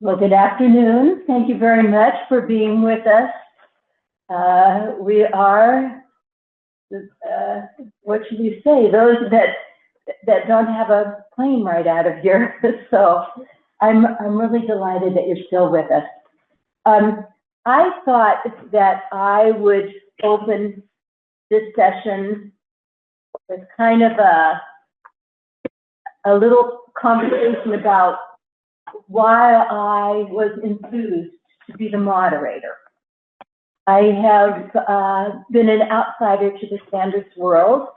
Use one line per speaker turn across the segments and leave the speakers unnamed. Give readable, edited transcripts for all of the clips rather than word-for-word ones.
Well, good afternoon. Thank you very much for being with us. We are, what should we say, those that don't have a plane right out of here. So I'm really delighted that you're still with us. I thought that I would open this session with kind of a little conversation about why I was enthused to be the moderator. I have been an outsider to the standards world.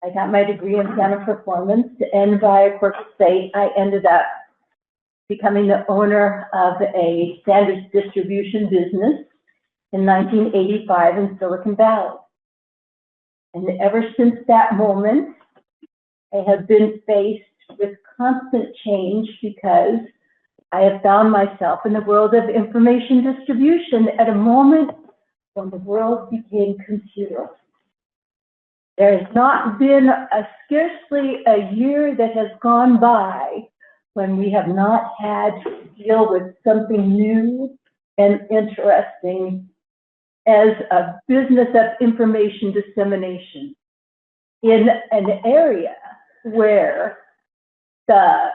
I got my degree in standard performance, and by a quirk of fate, I ended up becoming the owner of a standards distribution business in 1985 in Silicon Valley. And ever since that moment, I have been faced with constant change because I have found myself in the world of information distribution at a moment when the world became computerized. There has not been scarcely a year that has gone by when we have not had to deal with something new and interesting as a business of information dissemination in an area where the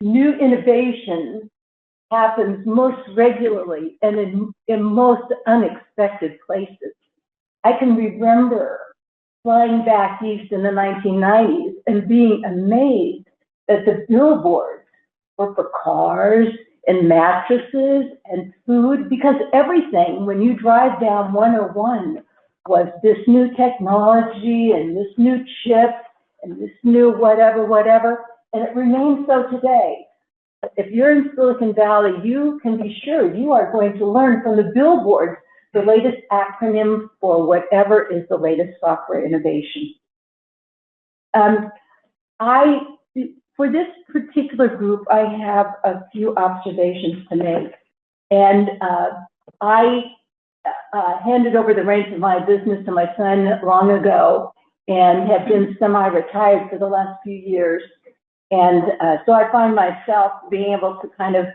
new innovation happens most regularly and in most unexpected places. I can remember flying back east in the 1990s and being amazed that the billboards were for cars and mattresses and food, because everything, when you drive down 101, was this new technology and this new chip and this new whatever. And it remains so today. If you're in Silicon Valley, you can be sure you are going to learn from the billboards the latest acronym for whatever is the latest software innovation. For this particular group, I have a few observations to make. And I handed over the reins of my business to my son long ago and have been semi-retired for the last few years. And so I find myself being able to kind of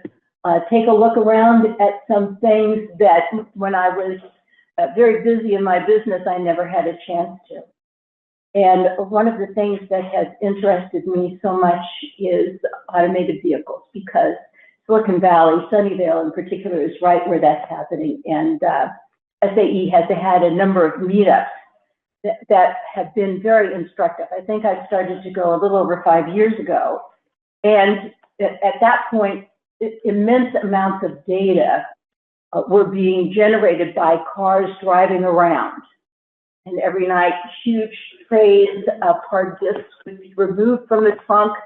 take a look around at some things that when I was very busy in my business, I never had a chance to. And one of the things that has interested me so much is automated vehicles, because Silicon Valley, Sunnyvale in particular, is right where that's happening. And SAE has had a number of meetups that have been very instructive. I think I started to go a little over 5 years ago. And at that point, immense amounts of data were being generated by cars driving around. And every night, huge trays of hard disks would be removed from the trunk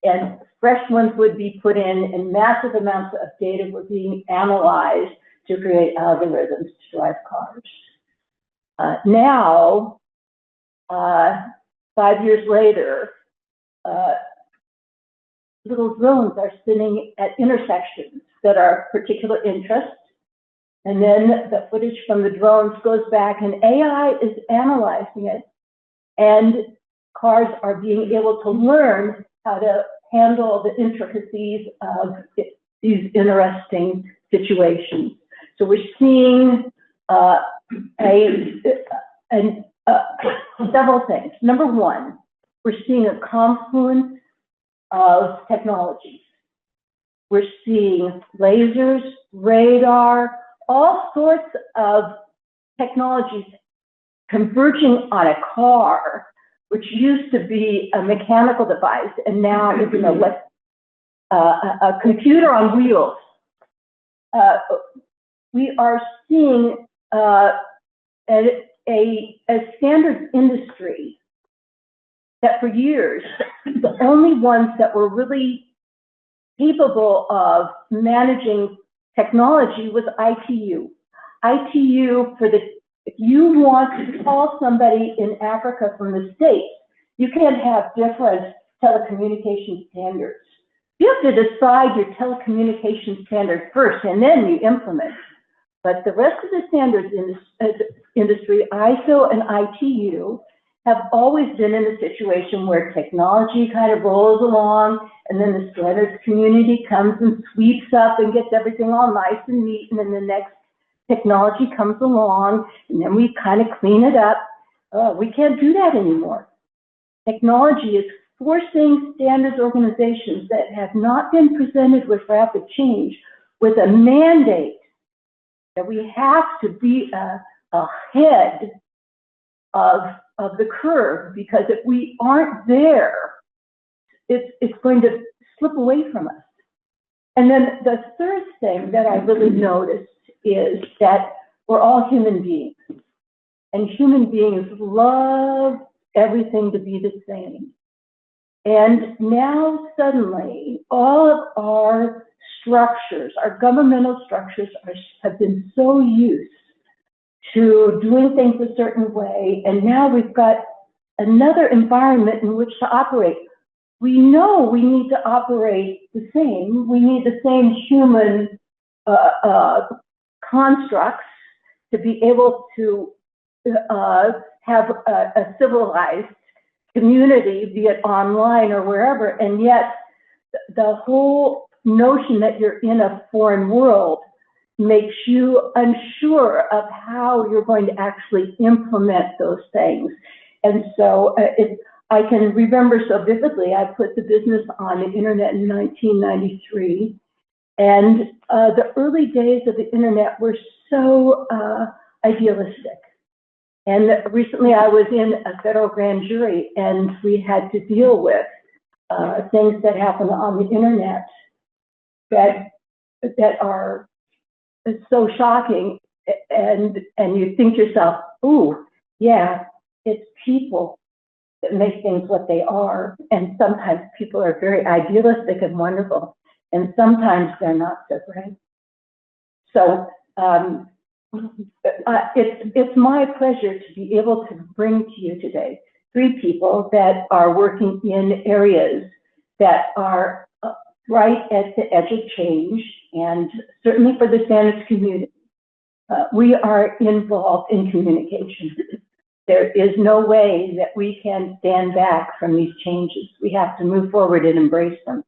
and fresh ones would be put in, and massive amounts of data were being analyzed to create algorithms to drive cars. Now, 5 years later, little drones are spinning at intersections that are of particular interest. And then the footage from the drones goes back and AI is analyzing it. And cars are being able to learn how to handle the intricacies of these interesting situations. So we're seeing several things. Number one, we're seeing a confluence of technologies. We're seeing lasers, radar, all sorts of technologies converging on a car, which used to be a mechanical device and now is a computer on wheels. We are seeing a standards industry that for years, the only ones that were really capable of managing technology was ITU. ITU, if you want to call somebody in Africa from the States, you can't have different telecommunication standards. You have to decide your telecommunication standard first, and then you implement. But the rest of the standards industry, ISO and ITU, have always been in a situation where technology kind of rolls along, and then the standards community comes and sweeps up and gets everything all nice and neat, and then the next technology comes along, and then we kind of clean it up. We can't do that anymore. Technology is forcing standards organizations that have not been presented with rapid change with a mandate that we have to be ahead of the curve, because if we aren't there, it's going to slip away from us. And then the third thing that I really noticed is that we're all human beings, and human beings love everything to be the same. And now suddenly all of our structures, our governmental structures have been so used to doing things a certain way, and now we've got another environment in which to operate. We know we need to operate the same. We need the same human constructs to be able to have a civilized community, be it online or wherever, and yet the whole notion that you're in a foreign world makes you unsure of how you're going to actually implement those things. And so I can remember so vividly, I put the business on the internet in 1993, and the early days of the internet were so idealistic. And recently I was in a federal grand jury, and we had to deal with things that happen on the internet that are so shocking, and you think to yourself, ooh, yeah, it's people that make things what they are. And sometimes people are very idealistic and wonderful, and sometimes they're not so great. So it's my pleasure to be able to bring to you today 3 people that are working in areas that are right at the edge of change, and certainly for the standards community. We are involved in communication. There is no way that we can stand back from these changes. We have to move forward and embrace them.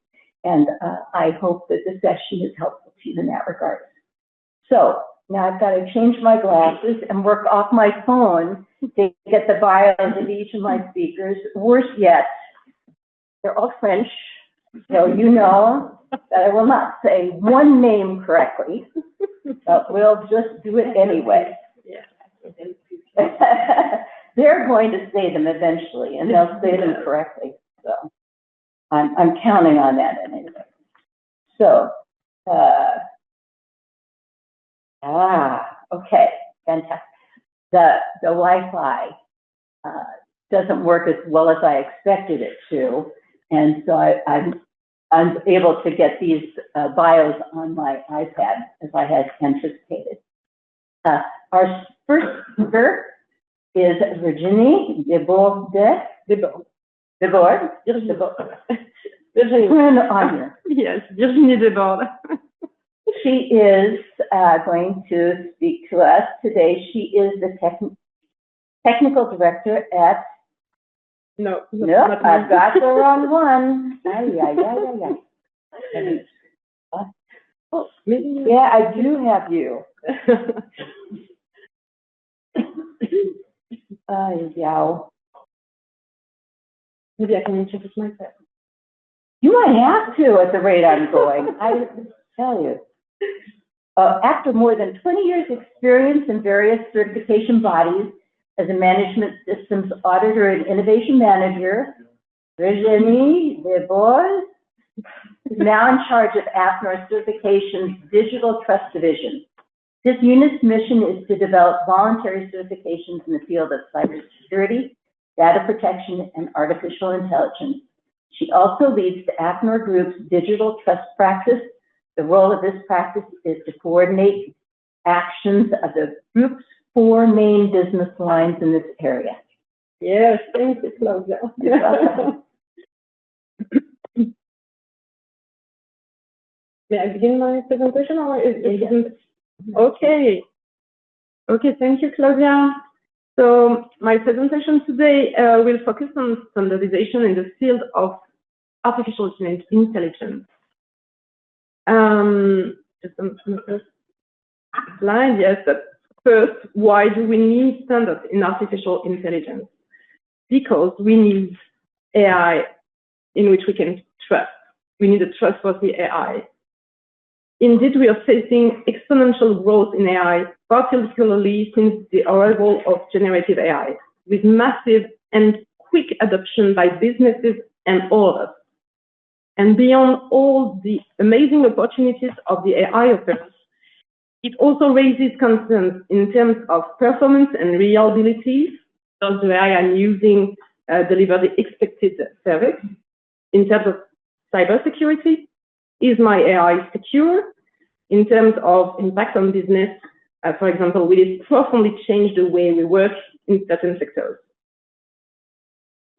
And I hope that the session is helpful to you in that regard. So now I've got to change my glasses and work off my phone to get the bios of each of my speakers. Worse yet, they're all French, so you know that I will not say one name correctly, but we'll just do it anyway. They're going to say them eventually, and they'll say them correctly. So I'm counting on that anyway. So, okay, fantastic. The Wi-Fi doesn't work as well as I expected it to, and so I'm able to get these bios on my iPad as I had anticipated. Our first speaker is Virginie Debord.
Yes, Virginie Debord.
She is going to speak to us today. She is the technical director at...
No,
I've got the wrong one.
Oh, maybe.
Yeah, I do have you. Yeah.
Maybe I can introduce myself.
You might have to at the rate I'm going. I tell you. After more than 20 years experience in various certification bodies as a management systems auditor and innovation manager, Virginie Debord is now in charge of AFNOR Certification's Digital Trust Division. This unit's mission is to develop voluntary certifications in the field of cybersecurity, data protection, and artificial intelligence. She also leads the AFNOR Group's digital trust practice. The role of this practice is to coordinate actions of the group's 4 main business lines in this area.
Yes, thank you, Claudia.
You're welcome.
May I begin my presentation, or is it? Okay. Okay, thank you, Claudia. So my presentation today will focus on standardization in the field of artificial intelligence. Just on the first slide, yes, but first, why do we need standards in artificial intelligence? Because we need AI in which we can trust. We need a trustworthy AI. Indeed, we are facing exponential growth in AI, particularly since the arrival of generative AI, with massive and quick adoption by businesses and all of us. And beyond all the amazing opportunities of the AI offers, it also raises concerns in terms of performance and reliability. Does the AI I'm using deliver the expected service? In terms of cybersecurity, is my AI secure? In terms of impact on business, for example, will it profoundly change the way we work in certain sectors?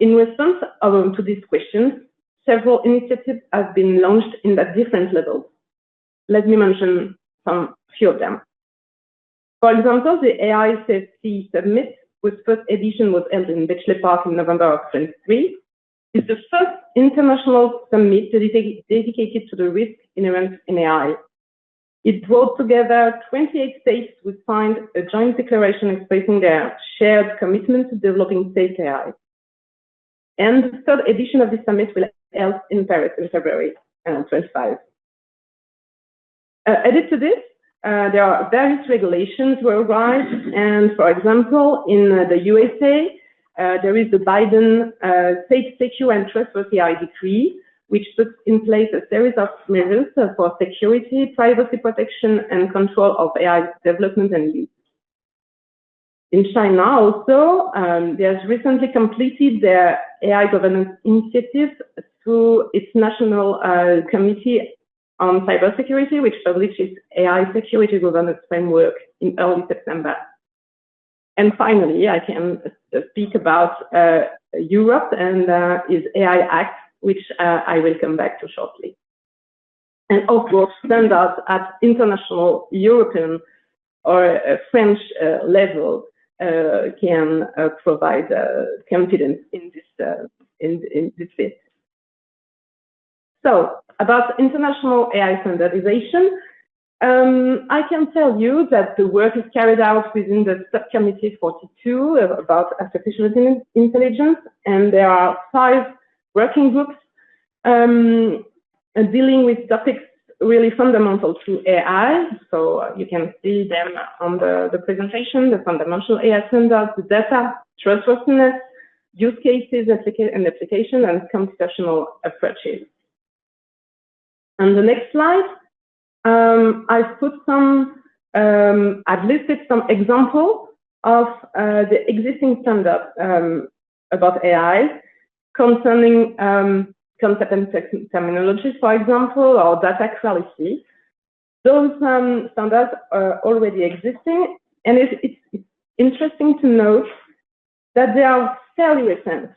In response to these questions, several initiatives have been launched in at different levels. Let me mention some few of them. For example, the AI Safety Summit, whose first edition was held in Bletchley Park in November of 2023, is the first international summit dedicated to the risk inherent in AI. It brought together 28 states who signed a joint declaration expressing their shared commitment to developing safe AI. And the third edition of the summit will be held in Paris in February 25. Added to this, there are various regulations worldwide, and for example, in the USA, there is the Biden Safe, Secure, and Trustworthy AI Decree, which puts in place a series of measures for security, privacy protection, and control of AI development and use. In China also, they have recently completed their AI governance initiative through its National Committee on Cybersecurity, which published its AI Security Governance Framework in early September. And finally, I can speak about Europe and its AI Act, which I will come back to shortly. And of course, standards at international, European, or French level can provide confidence in this field. So, about international AI standardization, I can tell you that the work is carried out within the Subcommittee 42 about artificial intelligence, and there are 5 working groups dealing with topics really fundamental to AI. So you can see them on the presentation: the fundamental AI standards, the data, trustworthiness, use cases, and application, and computational approaches. On the next slide, I've put I've listed some examples of the existing standards about AI concerning concept and terminology, for example, or data quality. Those standards are already existing, and it's interesting to note that they are fairly recent.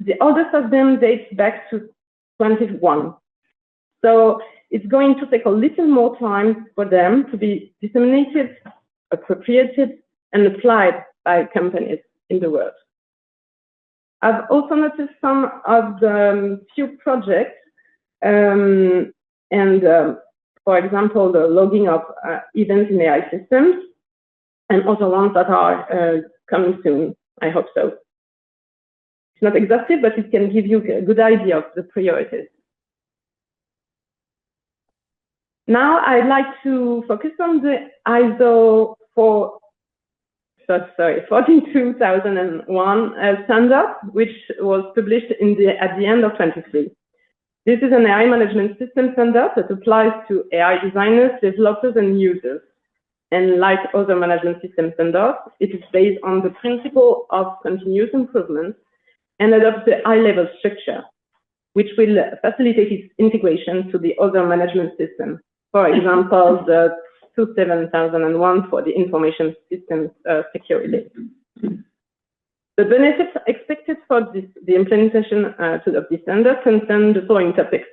The oldest of them dates back to 2021. So it's going to take a little more time for them to be disseminated, appropriated, and applied by companies in the world. I've also noticed some of the few projects, for example, the logging of events in AI systems, and other ones that are coming soon. I hope so. It's not exhaustive, but it can give you a good idea of the priorities. Now I'd like to focus on the ISO 42001 standard, which was published at the end of 2023. This is an AI management system standard that applies to AI designers, developers, and users. And like other management system standards, it is based on the principle of continuous improvement and adopts the high-level structure, which will facilitate its integration to the other management systems. For example, the 27001 for the information system security. The benefits expected for the implementation of this standard concern the following topics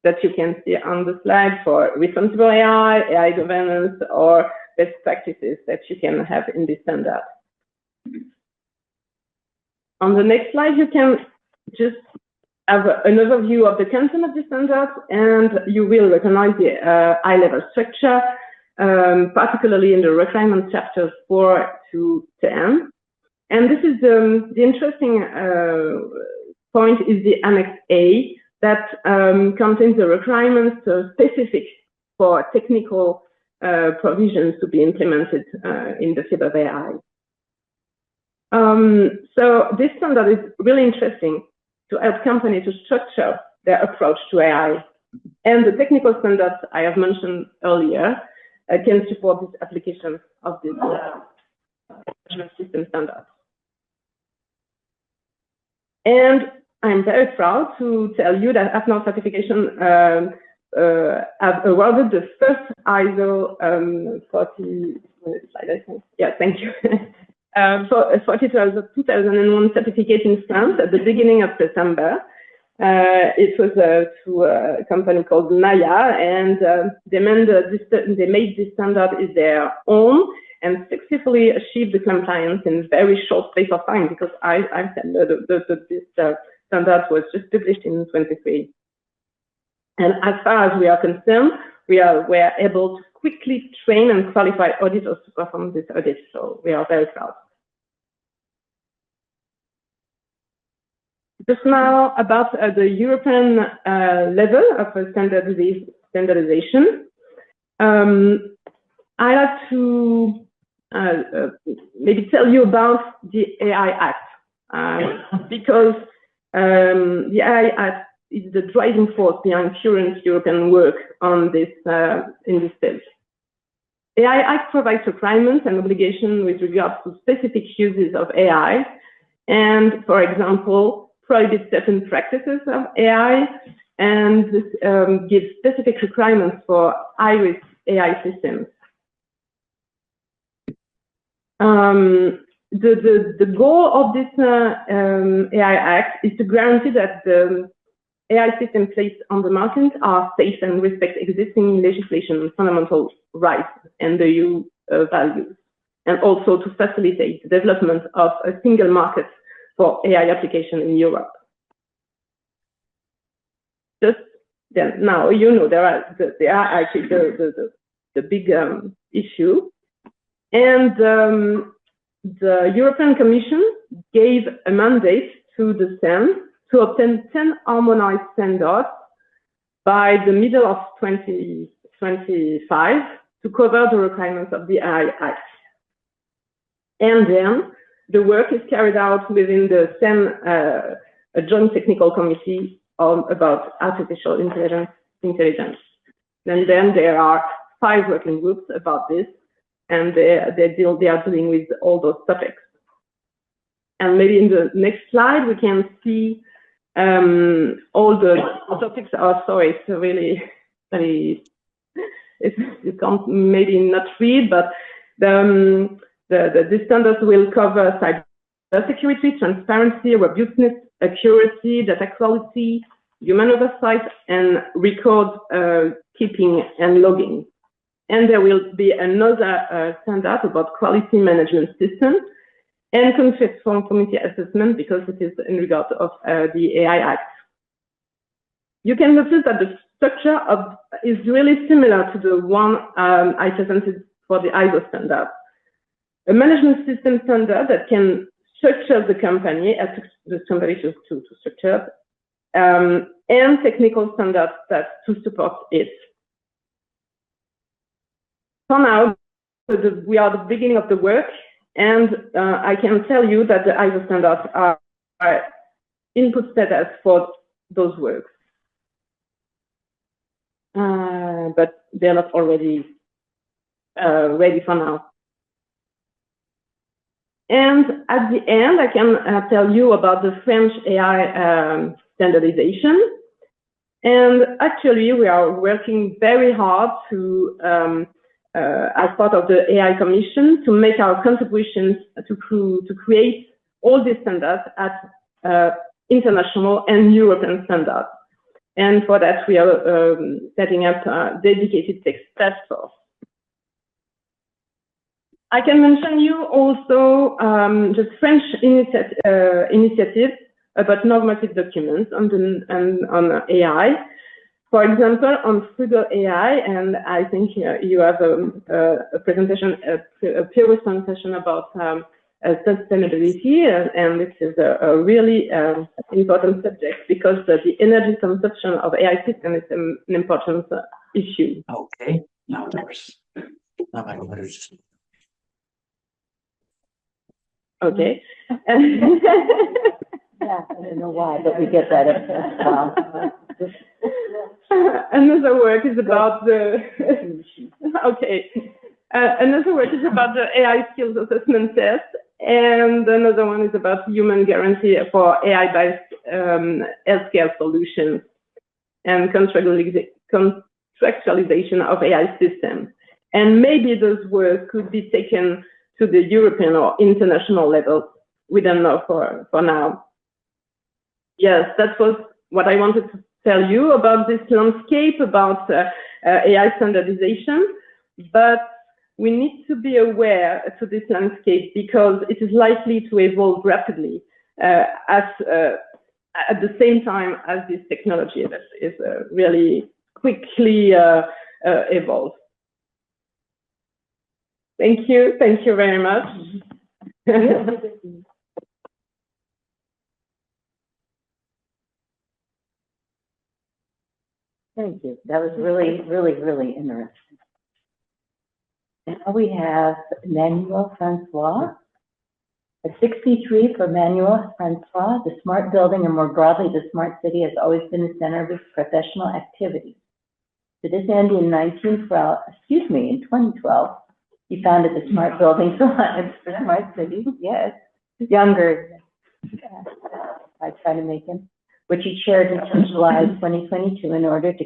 that you can see on the slide for responsible AI, AI governance, or best practices that you can have in this standard. On the next slide, you can just have an overview of the content of the standards, and you will recognize the high-level structure, particularly in the requirement chapters 4 to 10. And this is the interesting point is the Annex A that contains the requirements specific for technical provisions to be implemented in the field of AI. So this standard is really interesting to help companies to structure their approach to AI. And the technical standards I have mentioned earlier can support this application of this management system standard. And I'm very proud to tell you that AFNOR certification have awarded the first ISO 40, yeah, thank you. For 2001 certificate in France at the beginning of December. It was to a company called Naya, and they made this standard is their own and successfully achieved the compliance in a very short space of time, because I said this standard was just published in 23. And as far as we are concerned, we are able to quickly train and qualify auditors to perform this audit, so we are very proud. Just now about the European level of standardization. I'd like to maybe tell you about the AI Act, because the AI Act is the driving force behind current European work on this in this field. The AI Act provides requirements and obligations with regards to specific uses of AI, and, for example, prohibits certain practices of AI, and gives specific requirements for high-risk AI systems. The goal of this AI Act is to guarantee that the AI systems placed on the market are safe and respect existing legislation, fundamental rights, and the EU values, and also to facilitate the development of a single market for AI application in Europe. Just then, now you know there are actually the big issue, and the European Commission gave a mandate to the CEN to obtain 10 harmonized standards by the middle of 2025 to cover the requirements of the AI Act. And then the work is carried out within the CEN a joint technical committee about artificial intelligence. And then there are 5 working groups about this, and they are dealing with all those topics. And maybe in the next slide we can see all the topics are, sorry, it's really very, you can't maybe not read, but the standards will cover cybersecurity, transparency, robustness, accuracy, data quality, human oversight, and record keeping and logging. And there will be another standard about quality management system and conformity assessment, because it is in regard of the AI Act. You can notice that the structure is really similar to the one I presented for the ISO standard. A management system standard that can structure the company, as the company to structure, and technical standards to support it. For now, we are at the beginning of the work, and I can tell you that the ISO standards are input status for those works. But they're not already ready for now. And at the end, I can tell you about the French AI standardization. And actually, we are working very hard to, as part of the AI Commission, to make our contributions to create all these standards at international and European standards. And for that, we are setting up a dedicated task force. I can mention you also the French initiative about normative documents on AI. For example, on frugal AI, and I think you have a presentation, a previous presentation about sustainability, and this is a really important subject because the energy consumption of AI systems is an important issue.
Okay, now there's
Okay.
Yeah, I don't know why, but we get that as well.
Another work is about the okay. Another work is about the AI skills assessment test, and another one is about human guarantee for AI-based healthcare solutions and contractualization of AI systems. And maybe those work could be taken to the European or international level. We don't know for now. Yes, that was what I wanted to tell you about this landscape, about AI standardization. But we need to be aware to this landscape because it is likely to evolve rapidly at the same time as this technology that is really quickly evolves. Thank you very much.
Thank you. That was really, really, really interesting. Now we have Manuel Francois. At 63 for Manuel Francois, the smart building and more broadly the smart city has always been the center of his professional activity. To this end, in 2012, he founded the Smart Buildings Alliance for Smart Cities. Yes, younger. I try to make him, which he chaired until July 2022 in order to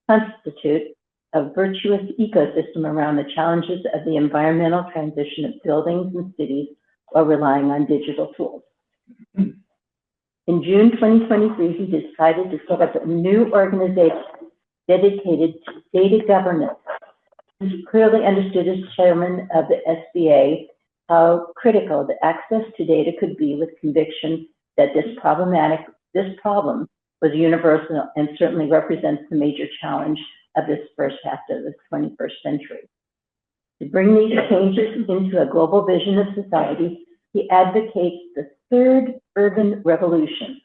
constitute a virtuous ecosystem around the challenges of the environmental transition of buildings and cities while relying on digital tools. In June 2023, he decided to set up a new organization dedicated to data governance. He clearly understood as chairman of the SBA how critical the access to data could be, with conviction that this problem was universal and certainly represents the major challenge of this first half of the 21st century. To bring these changes into a global vision of society, he advocates the third urban revolution.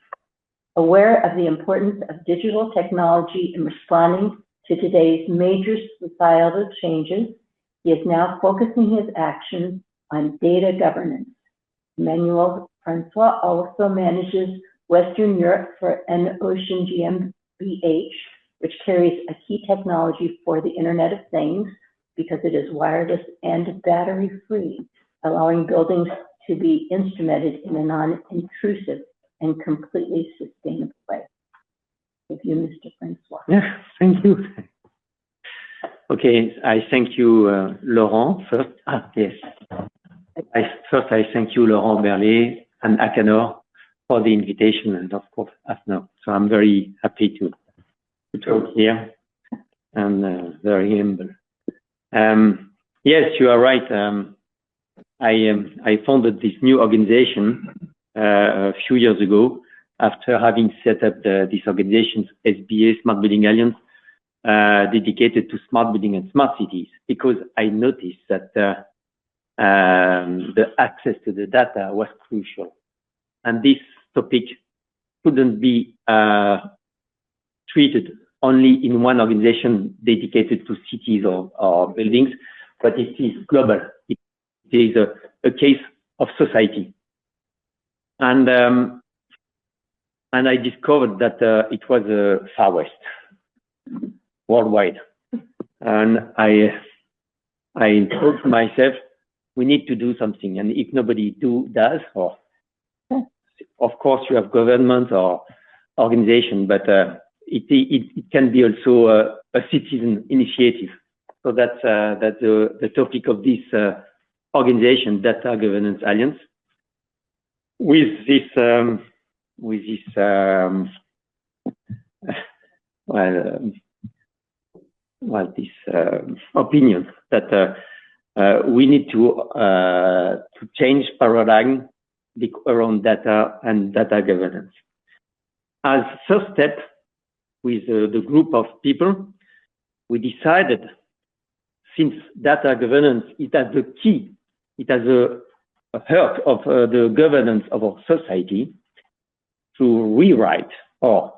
Aware of the importance of digital technology in responding to today's major societal changes, he is now focusing his actions on data governance. Manuel Francois also manages Western Europe for Ocean GmbH, which carries a key technology for the Internet of Things because it is wireless and battery-free, allowing buildings to be instrumented in a non-intrusive and completely sustainable way. Thank you, Mr. Francois.
Yeah, thank you. Okay, I thank you, Laurent. First, yes. First, I thank you, Laurent Berlet and Acanor, for the invitation, and of course, AFNOR. So I'm very happy to talk here, and very humble. Yes, you are right. I founded this new organization a few years ago after having set up this organization, SBA, Smart Building Alliance, dedicated to smart building and smart cities, because I noticed that the access to the data was crucial. And this topic couldn't be treated only in one organization dedicated to cities or buildings, but it is global. It is a case of society. And I discovered that it was Far West, worldwide. And I told myself, we need to do something. And if nobody does, or of course you have government or organization, but it can be also a citizen initiative. So that's the topic of this organization, Data Governance Alliance. With this opinion that we need to change paradigm around data and data governance. As first step, with the group of people, we decided, since data governance, it has the key, it has a heart of the governance of our society, to rewrite or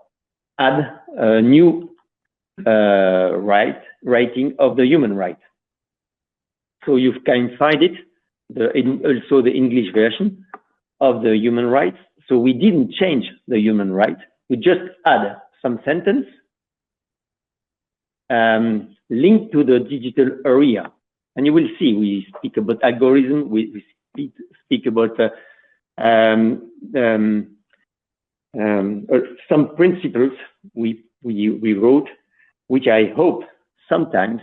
add a new writing of the human right. So you can find it, also the English version of the human rights. So we didn't change the human right. We just add some sentence linked to the digital area. And you will see, we speak about algorithm, we speak about some principles we wrote, which I hope sometimes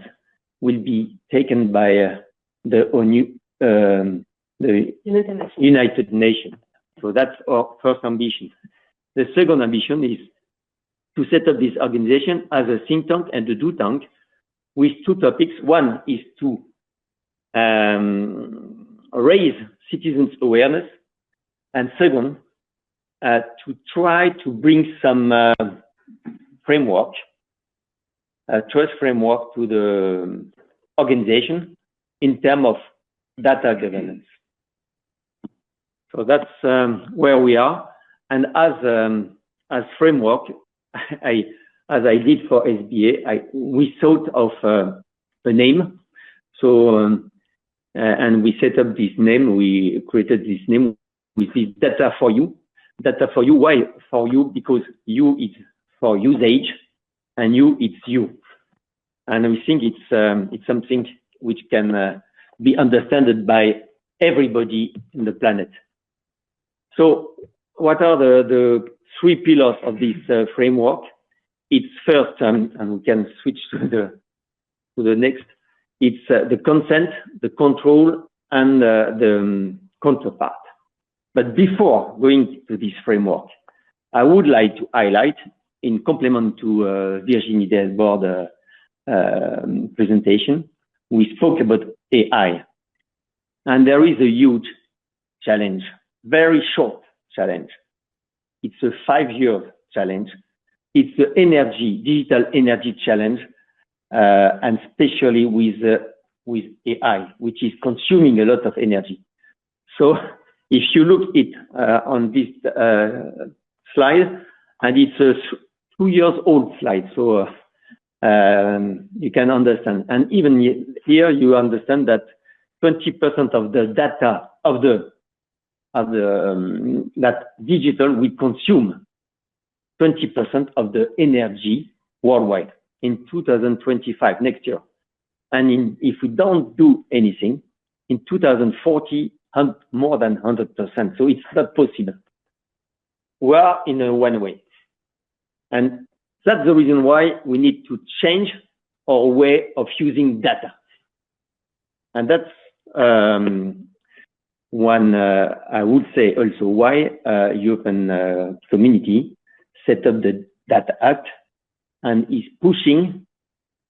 will be taken by the United Nations. So that's our first ambition. The second ambition is to set up this organization as a think tank and a do tank with two topics. One is to raise citizens' awareness, and second, to try to bring some framework, trust framework to the organization in terms of data governance. So that's where we are. And as framework, as I did for SBA, we thought of a name. So and we set up this name. We created this name with this data for you. Data for you. Why for you? Because you is for usage, and you it's you. And we think it's something which can be understood by everybody in the planet. So what are the three pillars of this framework? It's first, and we can switch to the next. It's the consent, the control, and the counterpart. But before going to this framework, I would like to highlight, in complement to Virginie Delbord's presentation, we spoke about AI. And there is a huge challenge, very short challenge. It's a 5-year challenge. It's the digital energy challenge, and especially with AI, which is consuming a lot of energy. So if you look at on this slide, and it's a 2 years old slide, so you can understand. And even here, you understand that 20% of the data of that digital will consume 20% of the energy worldwide in 2025, next year. And if we don't do anything, in 2040, more than 100%. So it's not possible. We are in a one way. And that's the reason why we need to change our way of using data. And that's one, I would say also why European community set up the Data Act and is pushing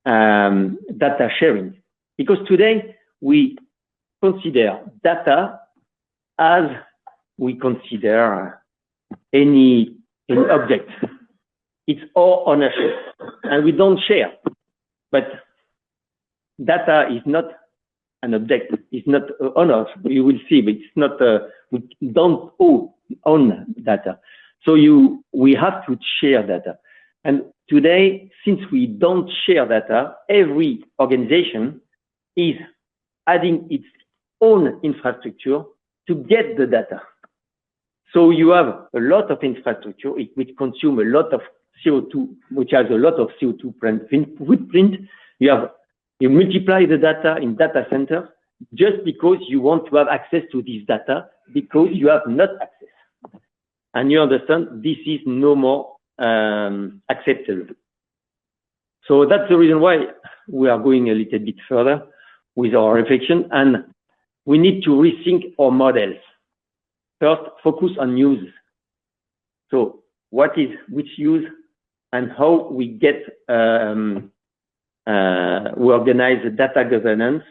data sharing. Because today we consider data as we consider any object. It's all ownership, and we don't share. But data is not an object. It's not owners. You will see, but it's not. We don't own data. So we have to share data. And today, since we don't share data, every organization is adding its own infrastructure to get the data. So you have a lot of infrastructure which consume a lot of CO2, which has a lot of CO2 footprint. You multiply the data in data centers just because you want to have access to this data, because you have not access. And you understand this is no more acceptable. So that's the reason why we are going a little bit further with our reflection, and we need to rethink our models. First, focus on use. So what is which use, and how we get we organize the data governance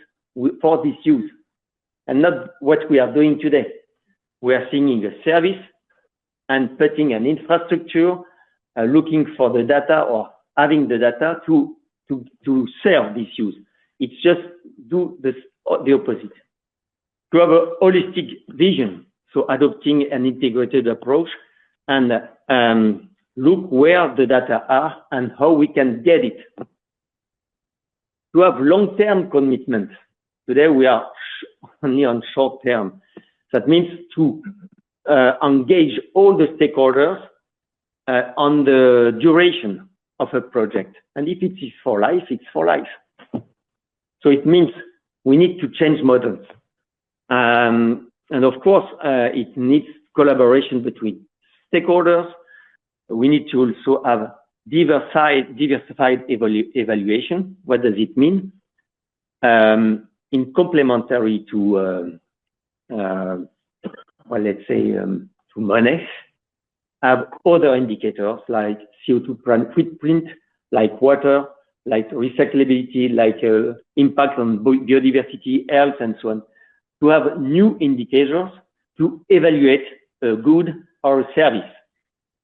for this use, and not what we are doing today. We are seeing a service and putting an infrastructure, looking for the data or having the data to serve this use. It's just do the opposite. To have a holistic vision, so adopting an integrated approach and look where the data are and how we can get it. To have long-term commitment. Today we are only on short-term. That means to engage all the stakeholders on the duration of a project. And if it is for life, it's for life. So it means we need to change models. And of course, it needs collaboration between stakeholders. We need to also have diversified evaluation. What does it mean? In complementary to, well, let's say, to money, have other indicators like CO2 footprint, like water, like recyclability, like impact on biodiversity, health, and so on. To have new indicators to evaluate a good or a service.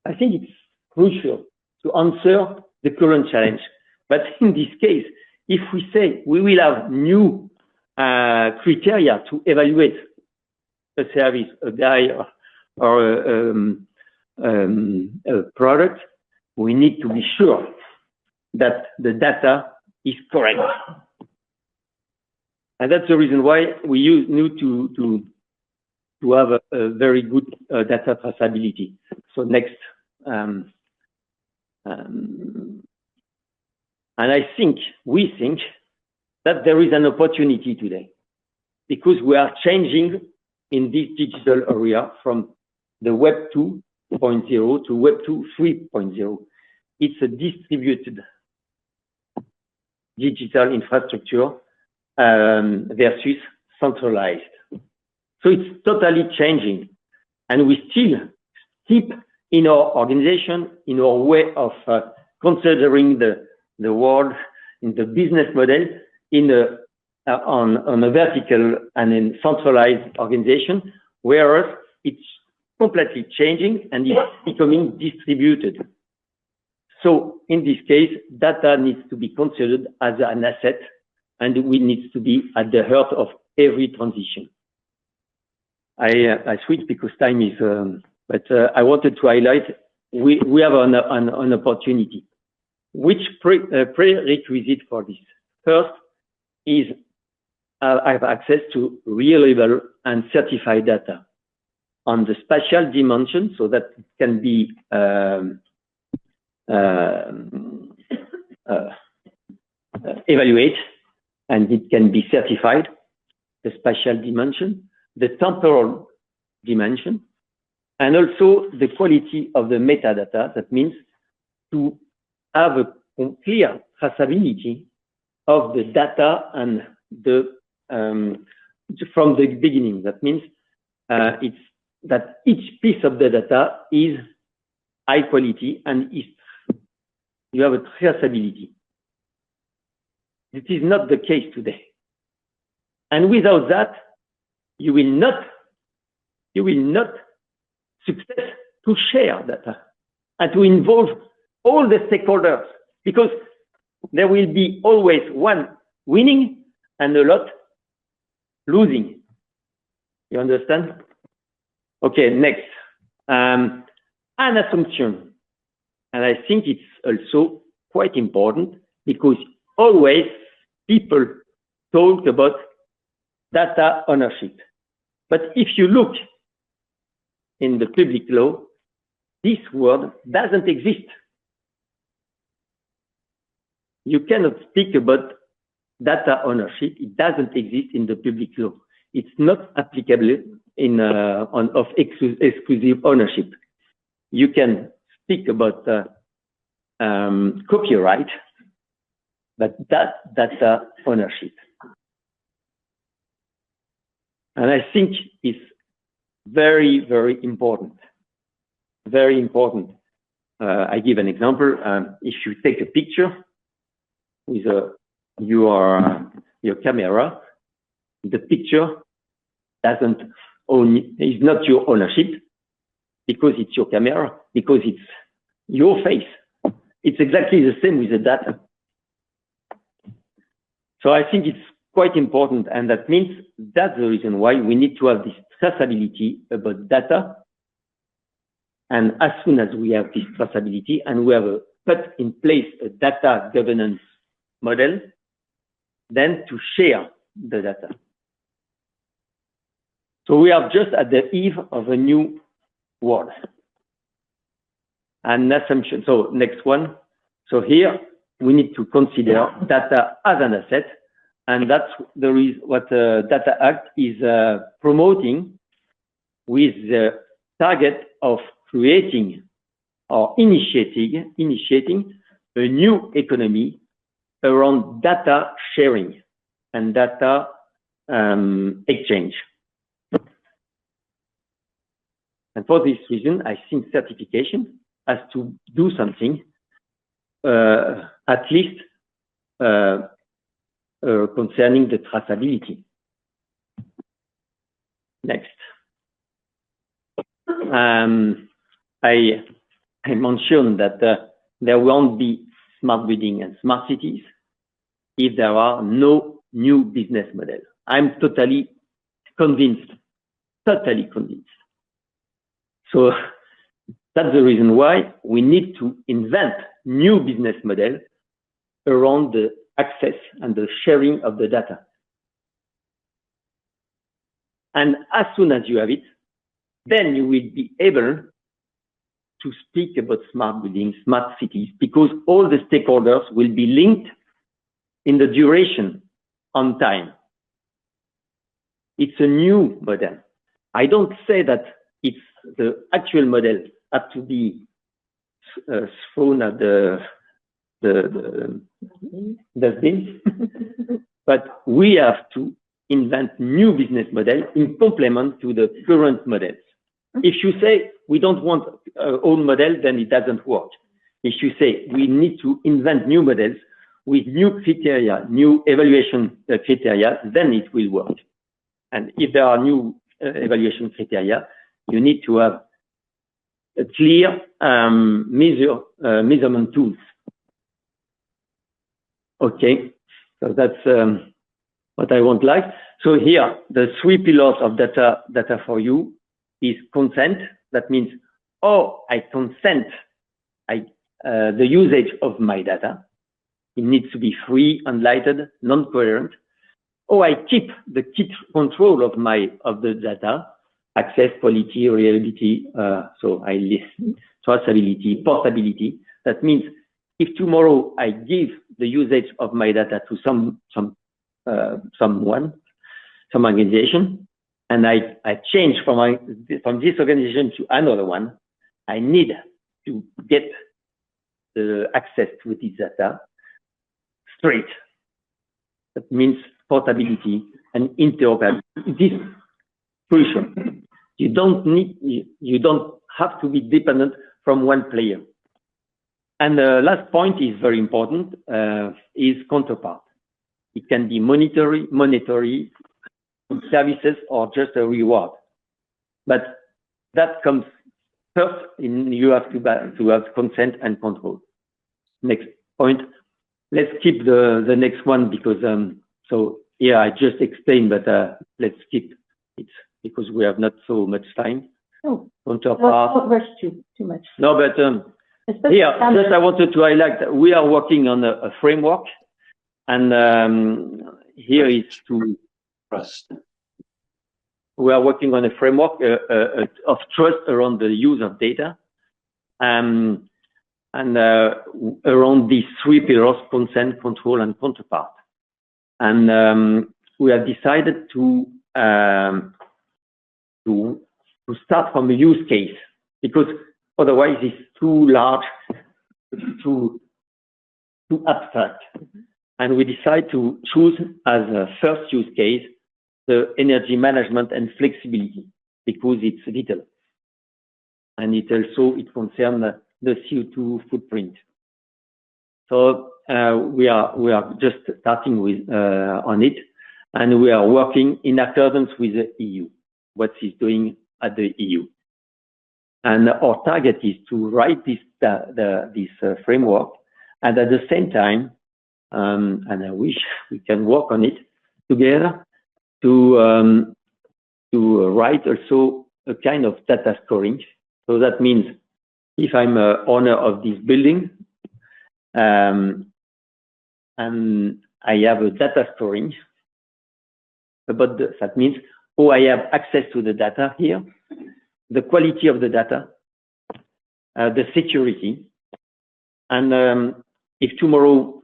I think it's crucial to answer the current challenge. But in this case, if we say we will have new criteria to evaluate a service, a guy, or a product, we need to be sure that the data is correct. And that's the reason why we need to have a very good data traceability. So next. And we think that there is an opportunity today because we are changing in this digital area from the Web 2.0 to Web 2 3.0. It's a distributed digital infrastructure versus centralized. So it's totally changing. And we still keep in our organization, in our way of considering the world, in the business model, on a vertical and in centralized organization, whereas it's completely changing and it's becoming distributed. So in this case, data needs to be considered as an asset and we need to be at the heart of every transition. I switch because time is, but I wanted to highlight we have an opportunity. Which prerequisite for this? First is I have access to reliable and certified data on the spatial dimension so that it can be evaluate and it can be certified, the spatial dimension, the temporal dimension, and also the quality of the metadata. That means to have a clear traceability of the data and the from the beginning. That means it's that each piece of the data is high quality and you have a traceability. It is not the case today. And without that, you will not success to share data and to involve all the stakeholders, because there will be always one winning and a lot losing. You understand? Okay, next. An assumption. And I think it's also quite important because always people talk about data ownership. But if you look in the public law, this word doesn't exist. You cannot speak about data ownership. It doesn't exist in the public law. It's not applicable in of exclusive ownership. You can speak about copyright, but that data ownership. And I think it's very, very important. Very important. I give an example. If you take a picture with your camera, the picture is not your ownership, because it's your camera, because it's your face. It's exactly the same with the data. So I think it's quite important, and that means that's the reason why we need to have this traceability about data. And as soon as we have this traceability and we have put in place a data governance model, then to share the data. So we are just at the eve of a new world. An assumption. So next one. So here we need to consider data as an asset, and that's the reason what the Data Act is promoting, with the target of creating or initiating a new economy around data sharing and data exchange. And for this reason, I think certification has to do something, at least concerning the traceability. Next. I mentioned that there won't be smart building and smart cities if there are no new business model. I'm totally convinced. So that's the reason why we need to invent new business model around the access and the sharing of the data. And as soon as you have it, then you will be able to speak about smart buildings, smart cities, because all the stakeholders will be linked in the duration on time. It's a new model. I don't say that it's the actual model has to be thrown at the dustbin, but we have to invent new business model in complement to the current models. If you say we don't want our own model, then it doesn't work. If you say we need to invent new models with new criteria, new evaluation criteria, then it will work. And if there are new evaluation criteria, you need to have a clear measurement tools. Okay, so that's what I want like. So here, the 3 pillars of data for you is consent. That means, oh, I consent the usage of my data. It needs to be free, unlighted, non-coherent. Oh, I keep the control of the data, access, quality, reliability. So I list traceability, portability. That means if tomorrow I give the usage of my data to some organization, and I change from this organization to another one, I need to get the access to this data straight. That means portability and interoperability. It is crucial. You don't have to be dependent from one player. And the last point is very important, is counterpart. It can be monetary services or just a reward. But that comes first, you have to have consent and control. Next point. Let's keep the next one, because so yeah, I just explained, but let's keep it because we have not so much time.
Oh,
Counterpart.
don't rush too much.
No, but here, just I wanted to highlight that we are working on a framework, and here is to trust. We are working on a framework of trust around the use of data, and around these 3 pillars: consent, control, and counterpart. And we have decided to start from a use case, because otherwise it's too large, too abstract. And we decide to choose as a first use case the energy management and flexibility, because it's little, and it concerns the CO2 footprint. So we are just starting with on it, and we are working in accordance with the EU, what is doing at the EU. And our target is to write this framework, and at the same time, and I wish we can work on it together to write also a kind of data scoring. So that means if I'm a owner of this building, and I have a data scoring about that means, oh, I have access to the data here, the quality of the data, the security, and if tomorrow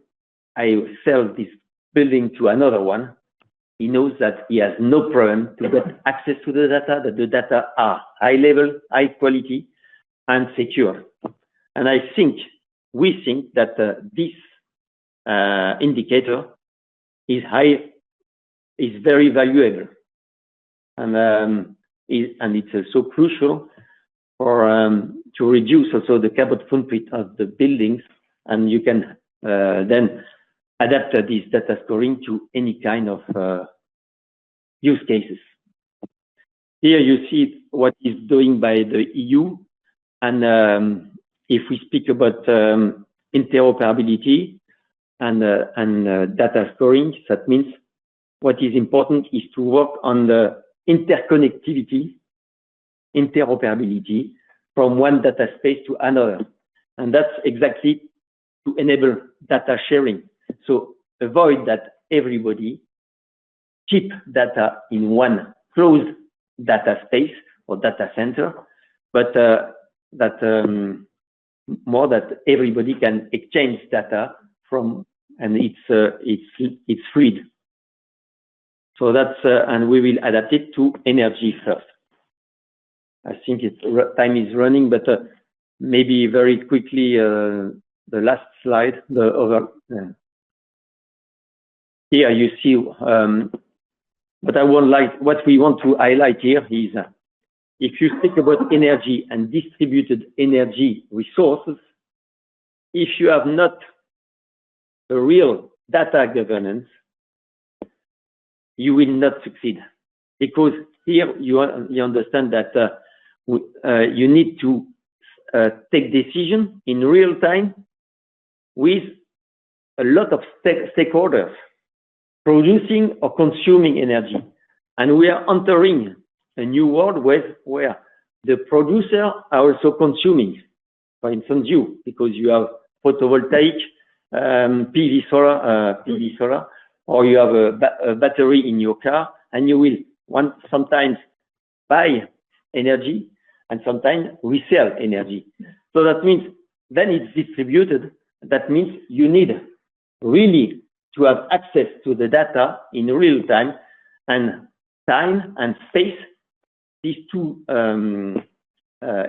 I sell this building to another one, he knows that he has no problem to get access to the data, that the data are high level, high quality, and secure. And we think that this indicator is very valuable, and it's also crucial for to reduce also the carbon footprint of the buildings, and you can then adapt this data scoring to any kind of use cases. Here you see what is doing by the EU, and if we speak about interoperability and data scoring, that means what is important is to work on the interconnectivity, interoperability from one data space to another. And that's exactly to enable data sharing. So avoid that everybody keep data in one closed data space or data center, but more that everybody can exchange data from, and it's freed. So that's and we will adapt it to energy first. I think time is running, but maybe very quickly the last slide, the over. Here you see what we want to highlight here is if you think about energy and distributed energy resources, if you have not a real data governance, you will not succeed, because here you understand that you need to take decision in real time with a lot of stakeholders producing or consuming energy. And we are entering a new world where the producers are also consuming. For instance, because you have photovoltaic, PV solar, or you have a battery in your car, and you will sometimes buy energy and sometimes resell energy. So that means then it's distributed. That means you need really to have access to the data in real time, and time and space. These two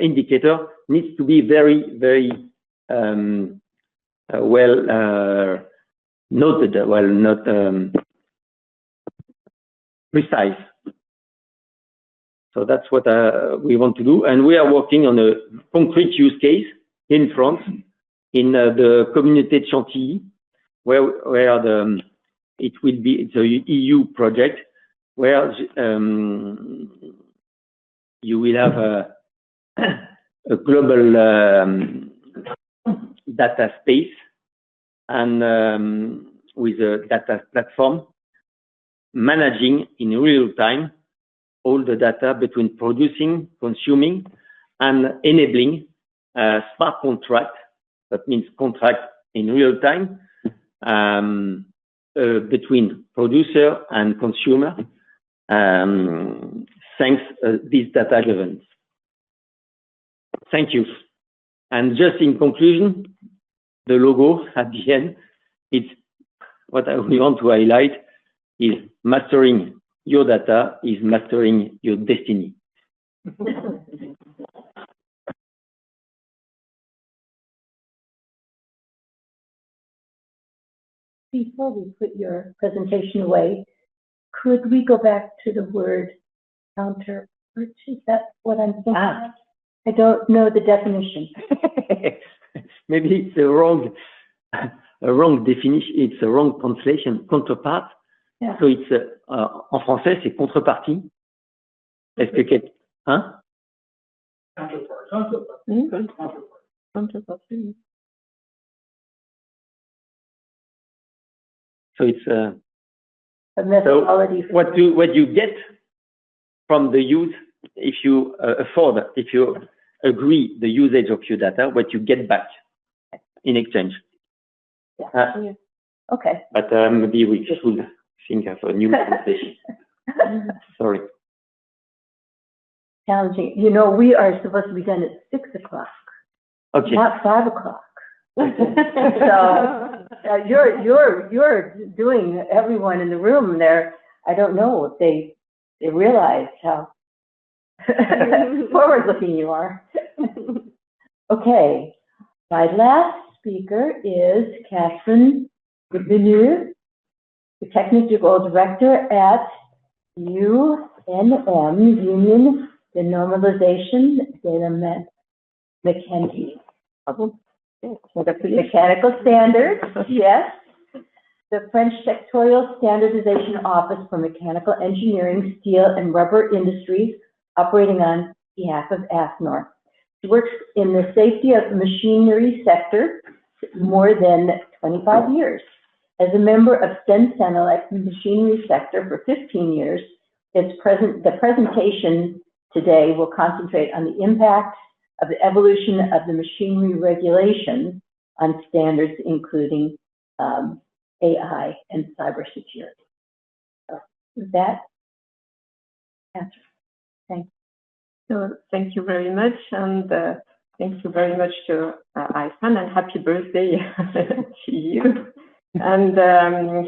indicators needs to be very, very well noted, not precise. So that's what we want to do, and we are working on a concrete use case in France, in the Communauté de Chantilly, where it will be the EU project, where you will have a global data space, and with a data platform managing in real time all the data between producing, consuming, and enabling smart contract. That means contract in real time between producer and consumer, thanks this data governance. Thank you. And just in conclusion, the logo at the end, it's what we want to highlight is mastering your data is mastering your destiny.
Before we put your presentation away, could we go back to the word counter? Is that what I'm thinking of? I don't know the definition.
Maybe it's a wrong definition. It's a wrong translation. Counterpart
Yeah.
So it's, en français, c'est contrepartie. Est-ce que hein? So it's,
A methodology.
what you get from the use, if you if you agree the usage of your data, what you get back in exchange.
Yeah. Okay.
But maybe we should think of a new translation. Sorry.
Challenging. You know, we are supposed to be done at 6 o'clock,
Okay.
not 5 o'clock. So you're doing everyone in the room there. I don't know if they realize how forward-looking you are. Okay. My last speaker is Catherine Villeneuve, the Technical Director at UNM, Union de Normalisation de la Mécanique. Mechanical Standards, yes. The French Sectorial Standardization Office for Mechanical Engineering, Steel and Rubber Industries, operating on behalf of AFNOR. She works in the safety of the machinery sector more than 25 years. As a member of Stensenelec machinery sector for 15 years, the presentation today will concentrate on the impact of the evolution of the machinery regulation on standards, including AI and cybersecurity. So with that, Catherine, thank you.
So thank you very much, and thank you very much to Ifan, and happy birthday to you. And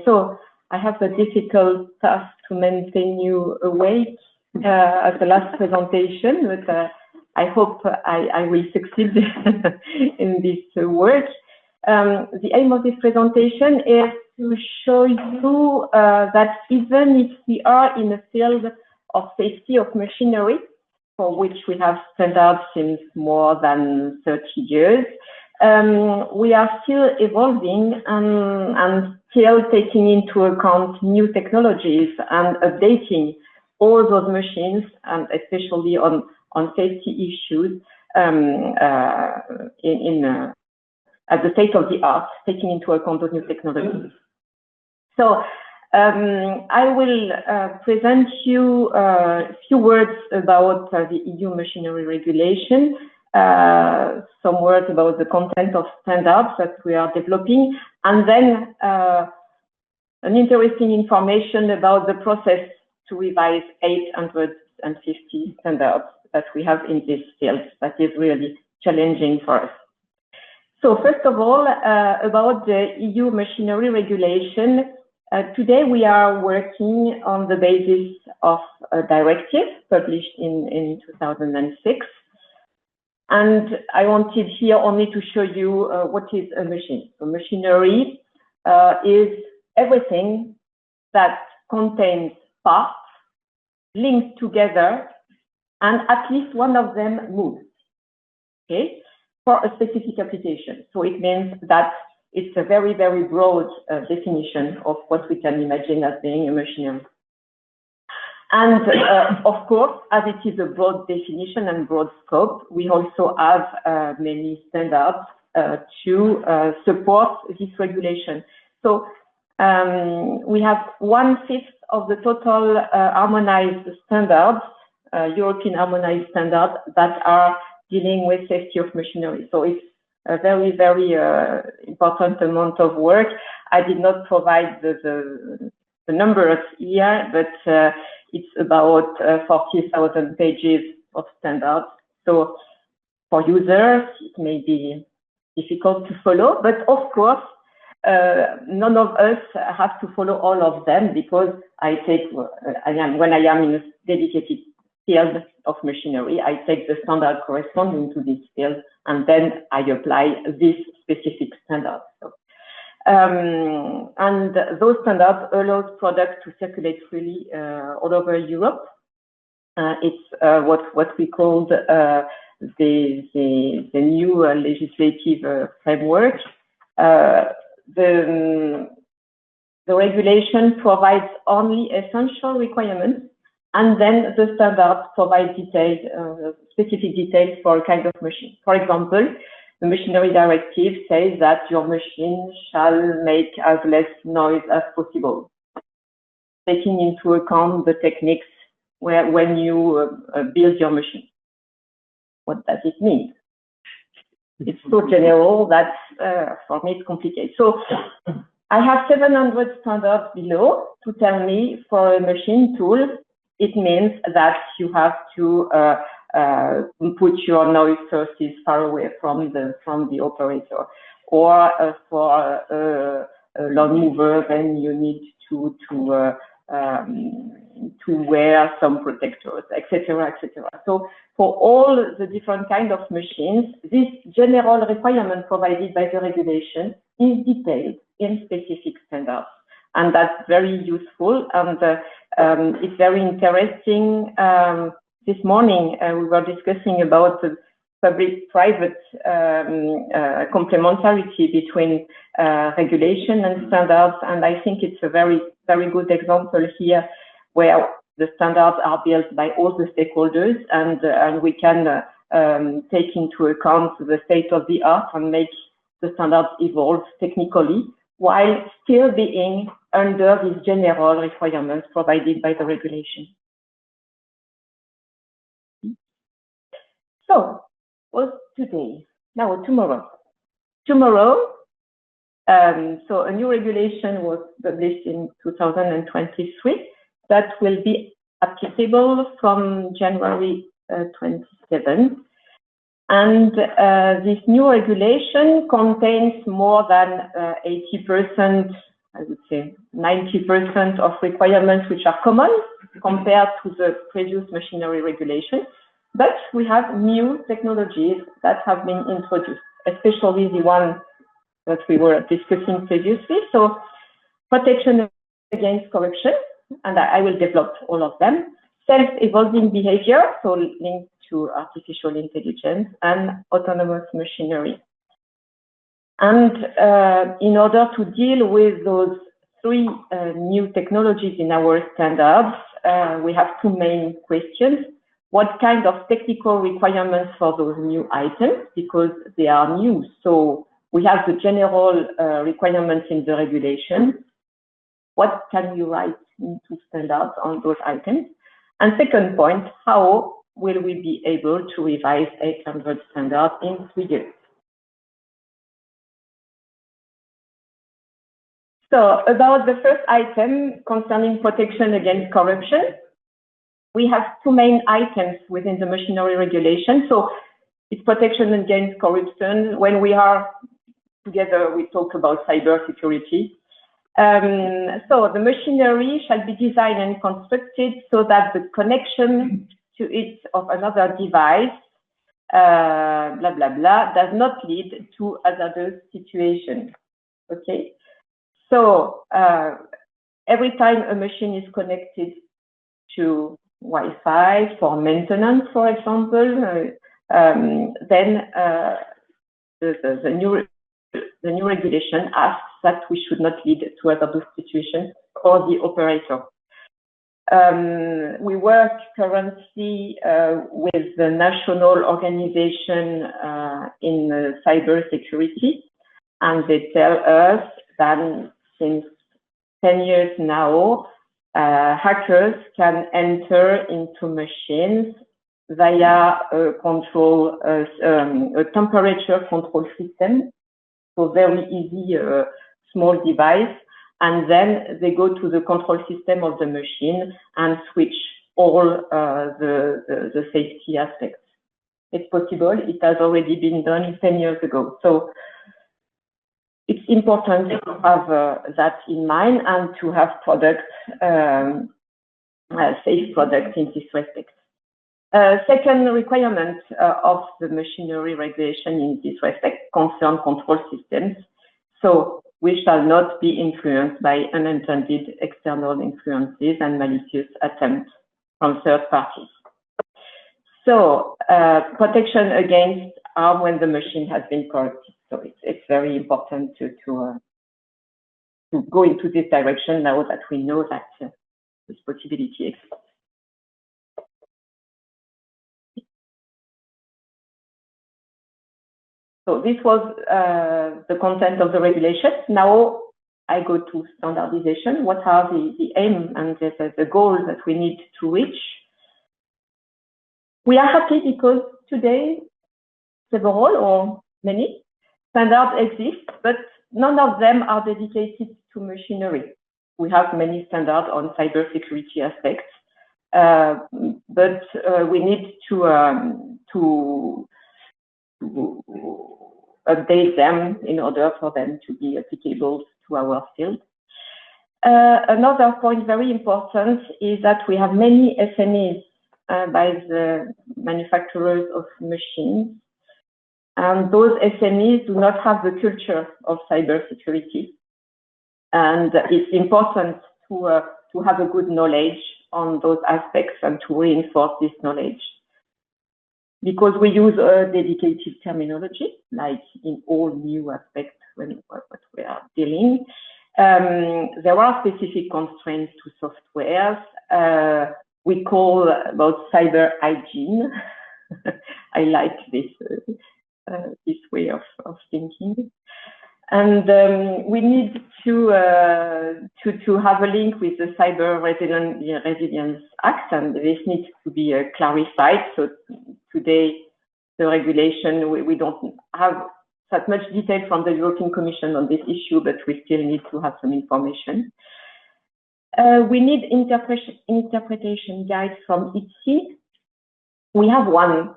so I have a difficult task to maintain you awake at the last presentation, but I hope I will succeed in this work. The aim of this presentation is to show you that even if we are in the field of safety of machinery, for which we have standards since more than 30 years, we are still evolving and still taking into account new technologies and updating all those machines, and especially on safety issues at the state of the art, taking into account those new technologies. So I will present you a few words about the EU machinery regulation, some words about the content of standards that we are developing, and then an interesting information about the process to revise 850 standards that we have in this field that is really challenging for us. So first of all, about the EU machinery regulation, today we are working on the basis of a directive published in 2006. And I wanted here only to show you what is a machine. So machinery is everything that contains parts linked together, and at least one of them moves, okay, for a specific application. So it means that it's a very, very broad definition of what we can imagine as being a machinery. And of course, as it is a broad definition and broad scope, we also have many standards to support this regulation. So we have 1/5 of the total harmonized standards, European harmonized standards that are dealing with safety of machinery. So it's a very, very important amount of work. I did not provide the numbers here, but it's about 40,000 pages of standards. So for users, it may be difficult to follow, but of course, none of us have to follow all of them, because when I am in a dedicated field of machinery, I take the standard corresponding to this field, and then I apply this specific standard. So, and those standards allow products to circulate freely all over Europe. It's what we call the new legislative framework.
the regulation provides only essential requirements, and then the standards provide detailed, specific details for a kind of machine. For example, the machinery directive says that your machine shall make as less noise as possible, taking into account the techniques when you build your machine. What does it mean? It's so general that for me it's complicated. So I have 700 standards below to tell me for a machine tool, it means that you have to put your noise sources far away from the operator, or for a lawn mover, then you need to wear some protectors, etc., etc. So for all the different kind of machines, this general requirement provided by the regulation is detailed in specific standards, and that's very useful. And it's very interesting. This morning we were discussing about the public-private complementarity between regulation and standards, and I think it's a very, very good example here where the standards are built by all the stakeholders, and we can take into account the state of the art and make the standards evolve technically while still being under these general requirements provided by the regulation. So, what's today? Now, tomorrow. Tomorrow, so a new regulation was published in 2023 that will be applicable from January 27. And this new regulation contains more than 80%, I would say 90% of requirements which are common compared to the previous machinery regulation. But we have new technologies that have been introduced, especially the one that we were discussing previously. So protection against corruption, and I will develop all of them. Self-evolving behavior, so linked to artificial intelligence, and autonomous machinery. And in order to deal with those three new technologies in our standards, we have two main questions. What kind of technical requirements for those new items, because they are new? So we have the general requirements in the regulation. What can you write into standards on those items? And second point, how will we be able to revise 800 standards in 3 years? So about the first item concerning protection against corruption, we have two main items within the machinery regulation. So it's protection against corruption. When we are together, we talk about cybersecurity. So the machinery shall be designed and constructed so that the connection to it of another device, blah, blah, blah, does not lead to hazardous situations. Okay? So every time a machine is connected to Wi-Fi for maintenance, for example, then the new regulation asks that we should not lead to hazardous situations for the operator. We work currently with the national organization in cybersecurity, and they tell us that since 10 years now, hackers can enter into machines via a temperature control system. So very easy, small device, and then they go to the control system of the machine and switch all the safety aspects. It's possible. It has already been done 10 years ago. So it's important to have that in mind and to have products, safe products in this respect. Second requirement of the machinery regulation in this respect concern control systems. So we shall not be influenced by unintended external influences and malicious attempts from third parties. So protection against harm when the machine has been corrupted. So it's very important to go into this direction now that we know that this possibility exists. So this was the content of the regulation. Now I go to standardization. What are the aim and the goals that we need to reach? We are happy because today several or many standards exist, but none of them are dedicated to machinery. We have many standards on cybersecurity aspects, but we need to update them in order for them to be applicable to our field. Another point very important is that we have many SMEs by the manufacturers of machines, and those SMEs do not have the culture of cybersecurity. And it's important to have a good knowledge on those aspects and to reinforce this knowledge. Because we use a dedicated terminology, like in all new aspects when what we are dealing. There are specific constraints to softwares. We call about cyber hygiene. I like this way of thinking. And we need to have a link with the Cyber Resilience Act, and this needs to be clarified. So today, the regulation, we don't have that much detail from the European Commission on this issue, but we still need to have some information. We need interpretation guides from ITSI. We have one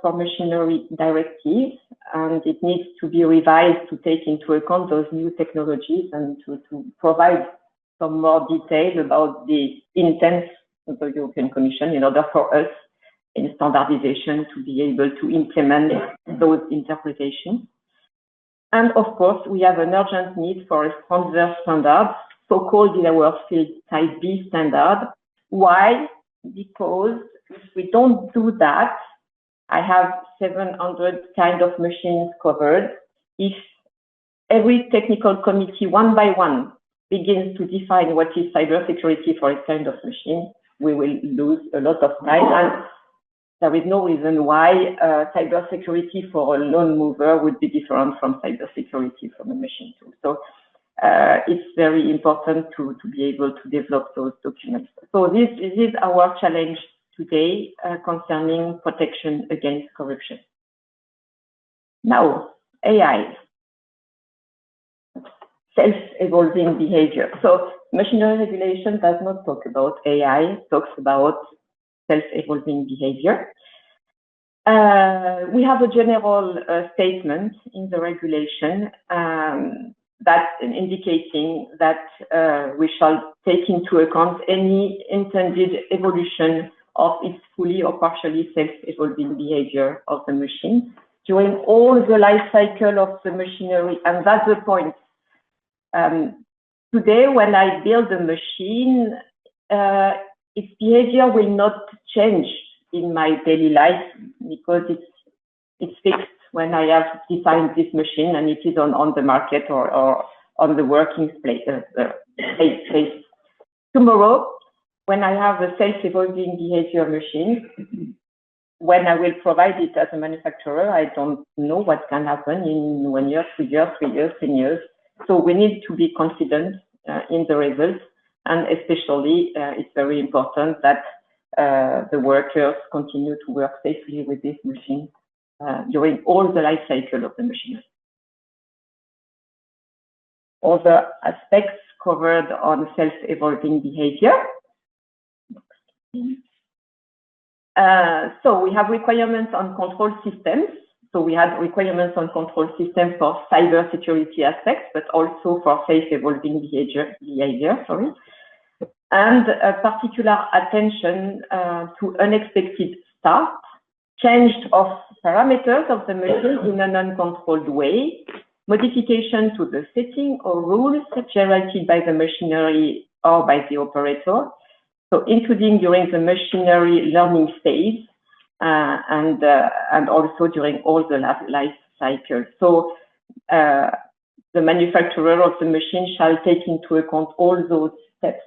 for machinery directives, and it needs to be revised to take into account those new technologies and to provide some more detail about the intent of the European Commission in order for us in standardization to be able to implement those interpretations. And of course, we have an urgent need for a stronger standard, so-called in our field Type B standard. Why? Because if we don't do that, I have 700 kind of machines covered. If every technical committee, one by one, begins to define what is cybersecurity for each kind of machine, we will lose a lot of time. And there is no reason why cybersecurity for a lawn mower would be different from cybersecurity from a machine tool. So it's very important to be able to develop those documents. So this is our challenge today concerning protection against corruption. Now, AI, self-evolving behavior. So machinery regulation does not talk about AI, it talks about self-evolving behavior. We have a general statement in the regulation that indicating that we shall take into account any intended evolution of its fully or partially self-evolving behavior of the machine during all the life cycle of the machinery. And that's the point. Today, when I build a machine, its behavior will not change in my daily life because it's fixed when I have designed this machine and it is on the market or on the working place. Tomorrow, when I have a self-evolving behavior machine, when I will provide it as a manufacturer, I don't know what can happen in 1 year, 2 years, 3 years, 10 years. So we need to be confident in the results, and especially it's very important that the workers continue to work safely with this machine during all the life cycle of the machine. Other aspects covered on self-evolving behavior. So we have requirements on control systems. So we had requirements on control systems for cybersecurity aspects, but also for self-evolving behavior, sorry. And a particular attention to unexpected start, change of parameters of the machine in an uncontrolled way, modification to the setting or rules generated by the machinery or by the operator, so including during the machinery learning phase and also during all the life cycle. So the manufacturer of the machine shall take into account all those steps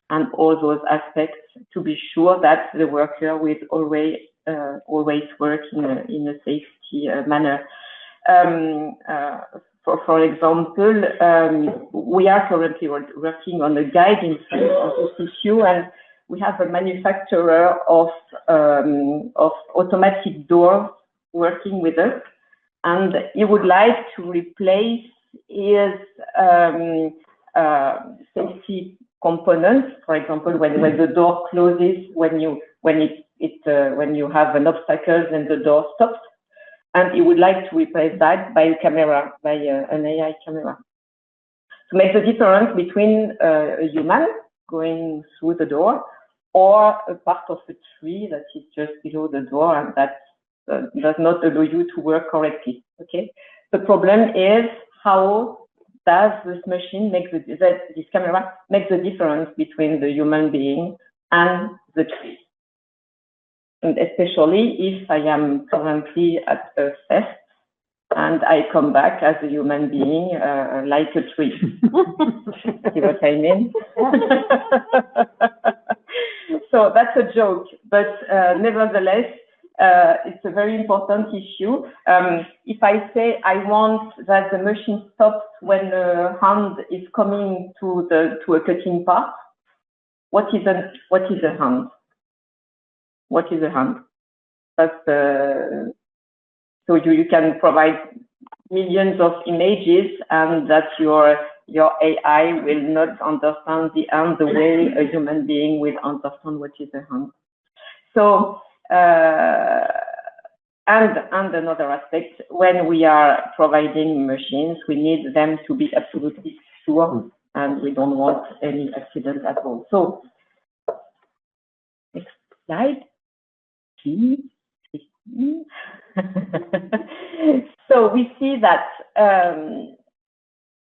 and all those aspects to be sure that the worker will always work in a safety manner. For example, we are currently working on a guide in France on this issue, and we have a manufacturer of automatic doors working with us, and he would like to replace his safety components. For example, when the door closes, when you have an obstacle, then the door stops. And he would like to replace that by a camera, by an AI camera. To make the difference between a human going through the door or a part of a tree that is just below the door and that does not allow you to work correctly, okay? The problem is how does this machine make this camera make the difference between the human being and the tree? And especially if I am currently at a fest and I come back as a human being, like a tree. See what I mean? So that's a joke, but nevertheless, it's a very important issue. If I say I want that the machine stops when the hand is coming to a cutting part, what is a hand? What is a hand? That's so you can provide millions of images, and that your AI will not understand the hand the way a human being will understand what is a hand. So and another aspect, when we are providing machines, we need them to be absolutely sure, and we don't want any accident at all. So next slide. So we see that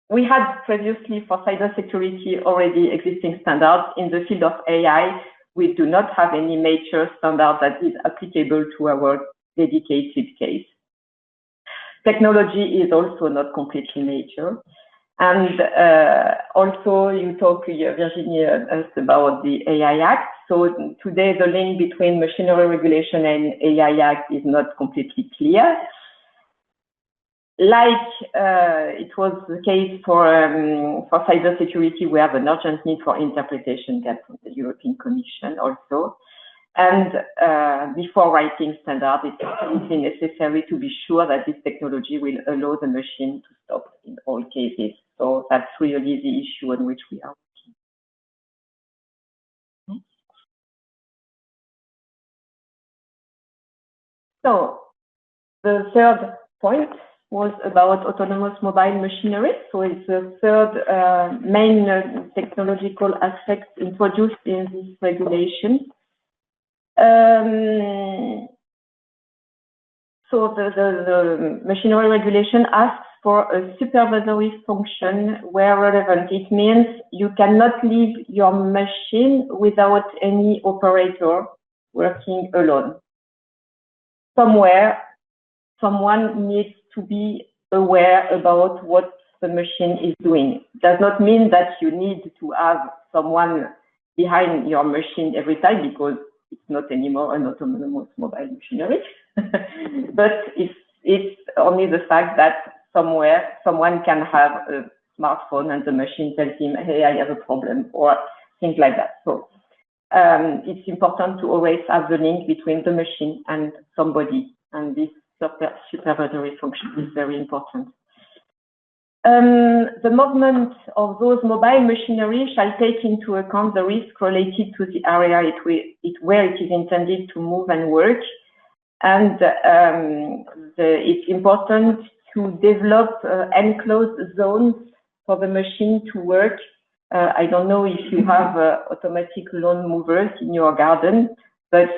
we had previously for cybersecurity already existing standards. In the field of AI, we do not have any major standard that is applicable to our dedicated case. Technology is also not completely mature. And also, you talk, Virginie, asked about the AI Act. So today, the link between machinery regulation and AI Act is not completely clear. Like it was the case for cybersecurity, we have an urgent need for interpretation gap from the European Commission also. And before writing standards, it's absolutely necessary to be sure that this technology will allow the machine to stop in all cases. So that's really the issue on which we are working. So the third point was about autonomous mobile machinery. So it's the third main technological aspect introduced in this regulation. So the machinery regulation asks for a supervisory function where relevant. It means you cannot leave your machine without any operator working alone. Somewhere, someone needs to be aware about what the machine is doing. Does not mean that you need to have someone behind your machine every time, because it's not anymore an autonomous mobile machinery. But it's only the fact that somewhere someone can have a smartphone and the machine tells him, hey, I have a problem, or things like that. So it's important to always have the link between the machine and somebody, and this supervisory function is very important. The movement of those mobile machinery shall take into account the risk related to the area where it is intended to move and work. And it's important to develop enclosed zones for the machine to work. I don't know if you have automatic lawn movers in your garden, but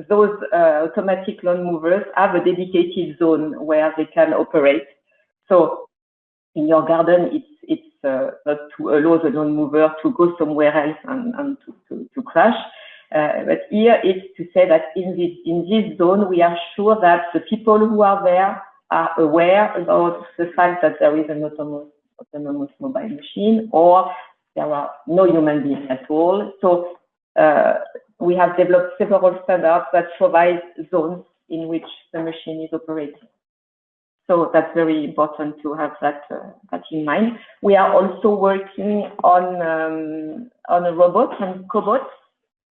those automatic lawn movers have a dedicated zone where they can operate. So in your garden, it's not to allow the lawn mover to go somewhere else and to crash. But here it's to say that in this zone, we are sure that the people who are there are aware about the fact that there is an autonomous mobile machine, or there are no human beings at all. So we have developed several standards that provide zones in which the machine is operating. So that's very important to have that in mind. We are also working on a robot and cobots.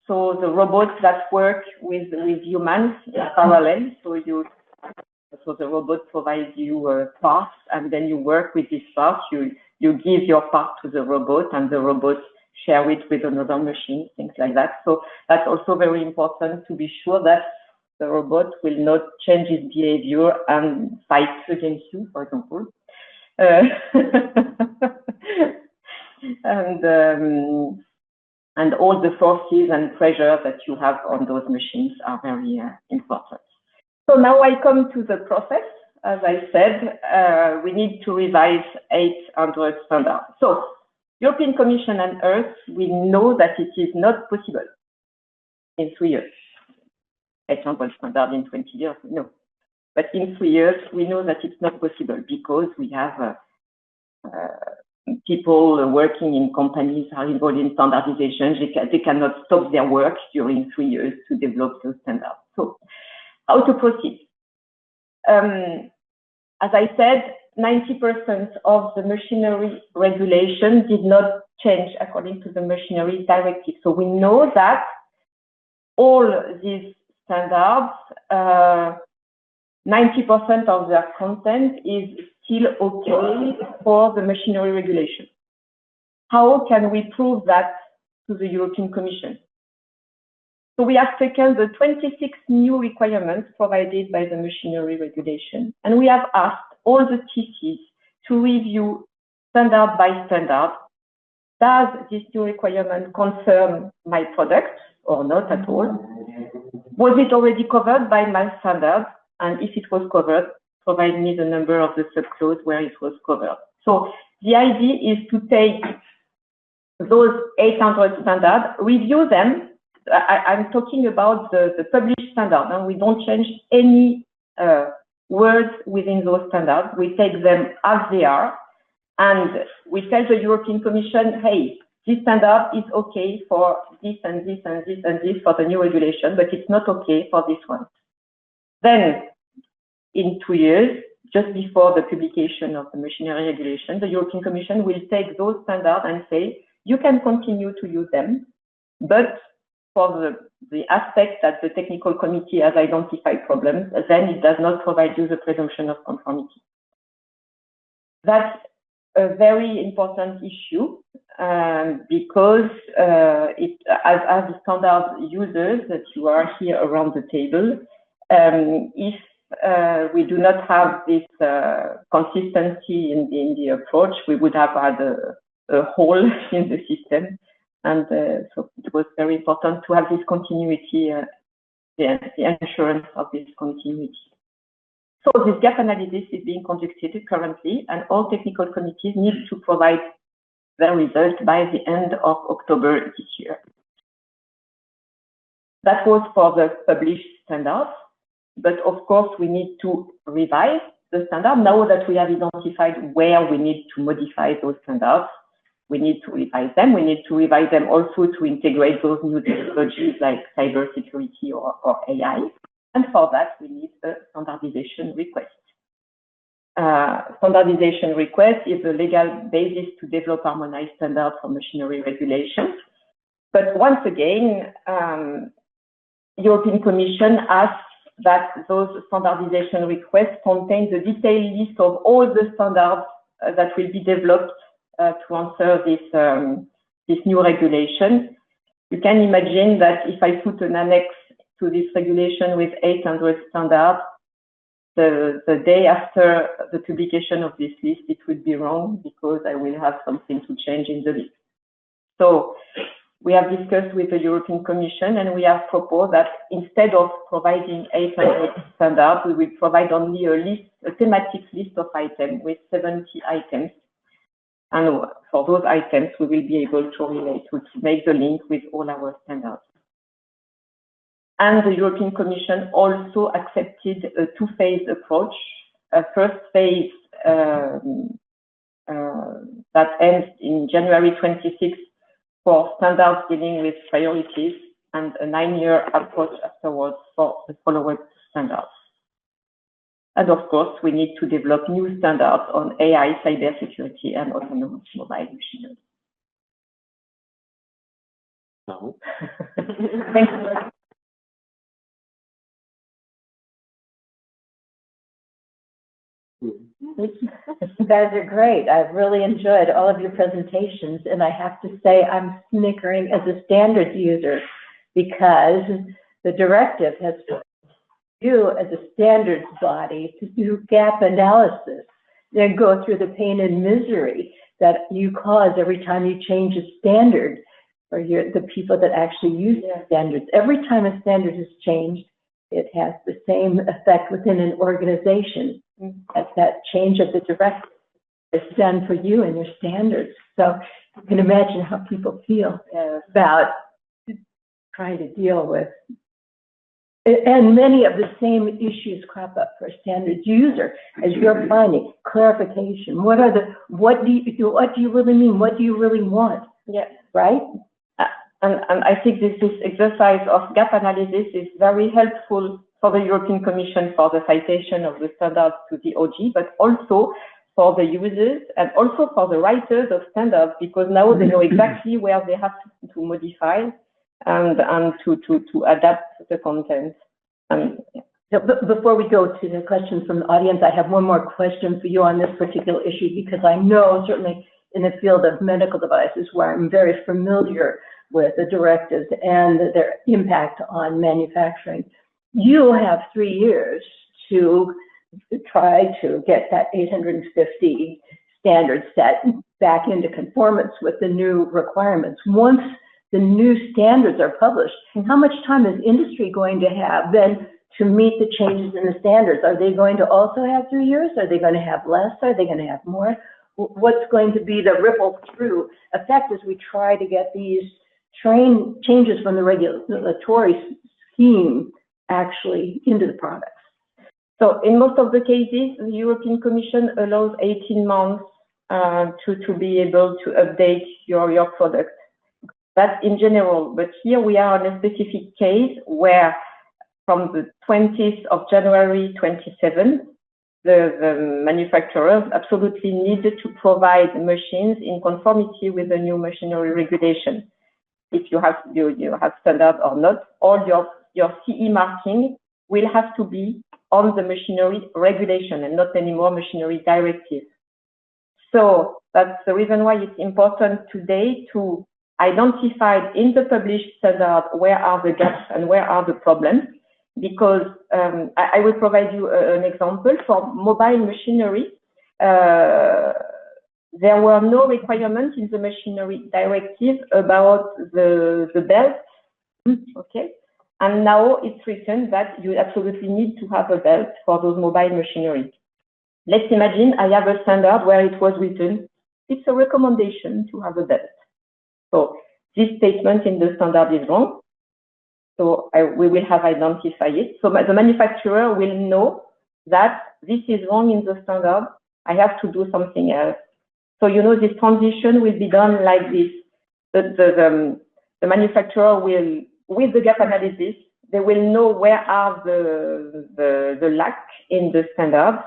So the robots that work with humans in parallel. So the robot provides you parts, and then you work with these parts. You give your part to the robot, and the robot share it with another machine, things like that. So that's also very important to be sure that the robot will not change its behavior and fight against you, for example. And all the forces and pressure that you have on those machines are very important. So now I come to the process. As I said, we need to revise 800 standards. So European Commission and Earth, we know that it is not possible in 3 years. 800 standard in 20 years, no. But in 3 years, we know that it's not possible because we have people working in companies are involved in standardization. They cannot stop their work during 3 years to develop those standards. So how to proceed? As I said, 90% of the machinery regulation did not change according to the machinery directive. So we know that all these standards, 90% of their content is still okay for the machinery regulation. How can we prove that to the European Commission? So we have taken the 26 new requirements provided by the machinery regulation, and we have asked all the TCs to review standard by standard. Does this new requirement concern my product or not at all? Was it already covered by my standard? And if it was covered, provide me the number of the subclause where it was covered. So the idea is to take those 800 standards, review them. I'm talking about the published standard, and we don't change any words within those standards. We take them as they are, and we tell the European Commission, hey, this standard is okay for this and this and this and this for the new regulation, but it's not okay for this one. Then, in 2 years, just before the publication of the machinery regulation, the European Commission will take those standards and say, you can continue to use them, but for the aspect that the technical committee has identified problems, then it does not provide you the presumption of conformity. That's a very important issue because as standard users that you are here around the table, if we do not have this consistency in the approach, we would have had a hole in the system. And so it was very important to have this continuity, the assurance of this continuity. So this gap analysis is being conducted currently, and all technical committees need to provide their results by the end of October this year. That was for the published standards, but of course we need to revise the standard. Now that we have identified where we need to modify those standards, we need to revise them. We need to revise them also to integrate those new technologies like cybersecurity or AI. And for that, we need a standardization request. Standardization request is a legal basis to develop harmonized standards for machinery regulations. But once again, European Commission asks that those standardization requests contain the detailed list of all the standards that will be developed to answer this new regulation. You can imagine that if I put an annex to this regulation with 800 standards, the day after the publication of this list, it would be wrong because I will have something to change in the list. So we have discussed with the European Commission, and we have proposed that instead of providing 800 standards, we will provide only a thematic list of items with 70 items. And for those items, we will be able to relate, to make the link with all our standards. And the European Commission also accepted a two-phase approach a first phase that ends in January 26 for standards dealing with priorities, and a 9-year approach afterwards for the follow-up standards. And of course, we need to develop new standards on AI, cybersecurity, and autonomous mobile machinery.
No.
Thank you.
You guys are great. I've really enjoyed all of your presentations, and I have to say I'm snickering as a standards user because the directive has put you as a standards body to do gap analysis, then go through the pain and misery that you cause every time you change a standard for the people that actually use standards. Every time a standard is changed, it has the same effect within an organization as that change of the directive is done for you and your standards. So you can imagine how people feel about trying to deal with. And many of the same issues crop up for a standards user, as you're finding clarification. What do you really mean? What do you really want?
Yeah.
Right?
And I think this exercise of gap analysis is very helpful for the European Commission for the citation of the standards to the OG, but also for the users and also for the writers of standards, because now they know exactly where they have to modify and to adapt the content.
Before we go to the questions from the audience, I have one more question for you on this particular issue, because I know certainly in the field of medical devices, where I'm very familiar with the directives and their impact on manufacturing, you have 3 years to try to get that 850 standard set back into conformance with the new requirements. Once the new standards are published, how much time is industry going to have then to meet the changes in the standards? Are they going to also have 3 years? Are they going to have less? Are they going to have more? What's going to be the ripple through effect as we try to get these changes from the regulatory scheme actually into the products?
So in most of the cases, the European Commission allows 18 months to be able to update your product. That's in general, but here we are in a specific case where from the 20th of January 27, the manufacturers absolutely needed to provide machines in conformity with the new machinery regulation. If you have standard or not, all your CE marking will have to be on the machinery regulation and not anymore machinery directive. So that's the reason why it's important today to identify in the published standard where are the gaps and where are the problems, because I will provide you an example. For mobile machinery, there were no requirements in the machinery directive about the belt, okay? And now it's written that you absolutely need to have a belt for those mobile machinery. Let's imagine I have a standard where it was written, it's a recommendation to have a belt. So this statement in the standard is wrong. So we will have identified it. So the manufacturer will know that this is wrong in the standard. I have to do something else. So, you know, this transition will be done like this. The manufacturer will, with the gap analysis, they will know where are the lack in the standards,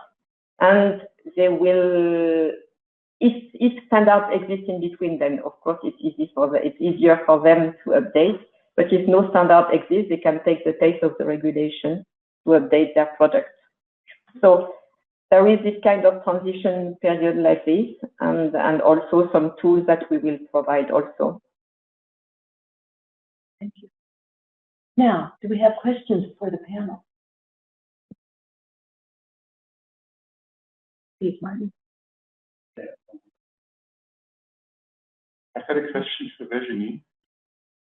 and they will, if standards exist in between them, of course, it's easier for them to update. But if no standard exists, they can take the pace of the regulation to update their product. So there is this kind of transition period like this, and also some tools that we will provide also.
Thank you. Now, do we have questions for the panel? Please, Martin.
I had a question for Virginie.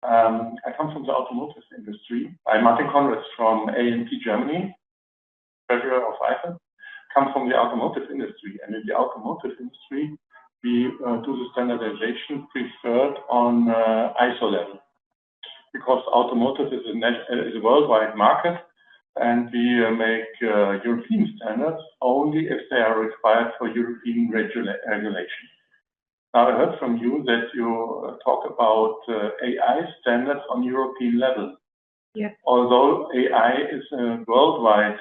I come from the automotive industry. I'm Martin Konrads from ANP Germany, treasurer of Ifan. Come from the automotive industry, and in the automotive industry, we do the standardization preferred on ISO level, because automotive is a worldwide market, and we make European standards only if they are required for European regulation. Now, I heard from you that you talk about AI standards on European level.
Yeah.
Although AI is a worldwide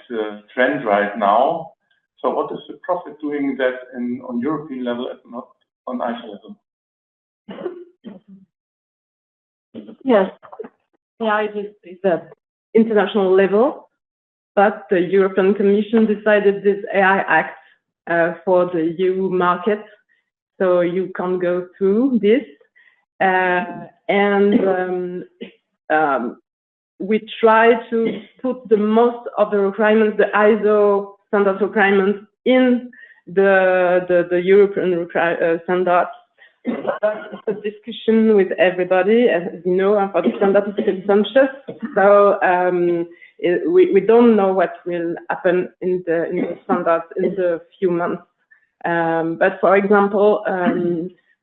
trend right now, so what is the profit doing that on European level and not on ISO level?
Yes, AI is an international level, but the European Commission decided this AI Act for the EU market, so you can't go through this. We try to put the most of the requirements, the ISO standard requirements, in the European standards. It's a discussion with everybody, as you know, and for the standard it's consensus. So we don't know what will happen in the standards in the few months. But for example,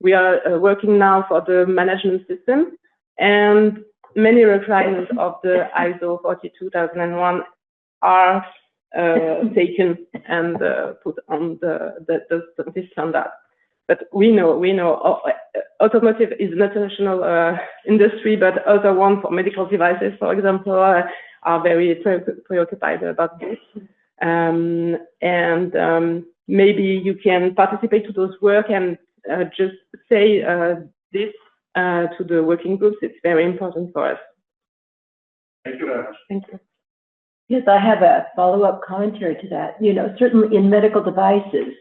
we are working now for the management system, and many requirements of the ISO 42001 are taken and put on this standard. But we know automotive is an international industry, but other ones for medical devices, for example, are very preoccupied about this. Maybe you can participate to those work and just say this to the working groups. It's very important for us.
Thank you very much.
Thank you.
Yes, I have a follow-up commentary to that. You know, certainly in medical devices,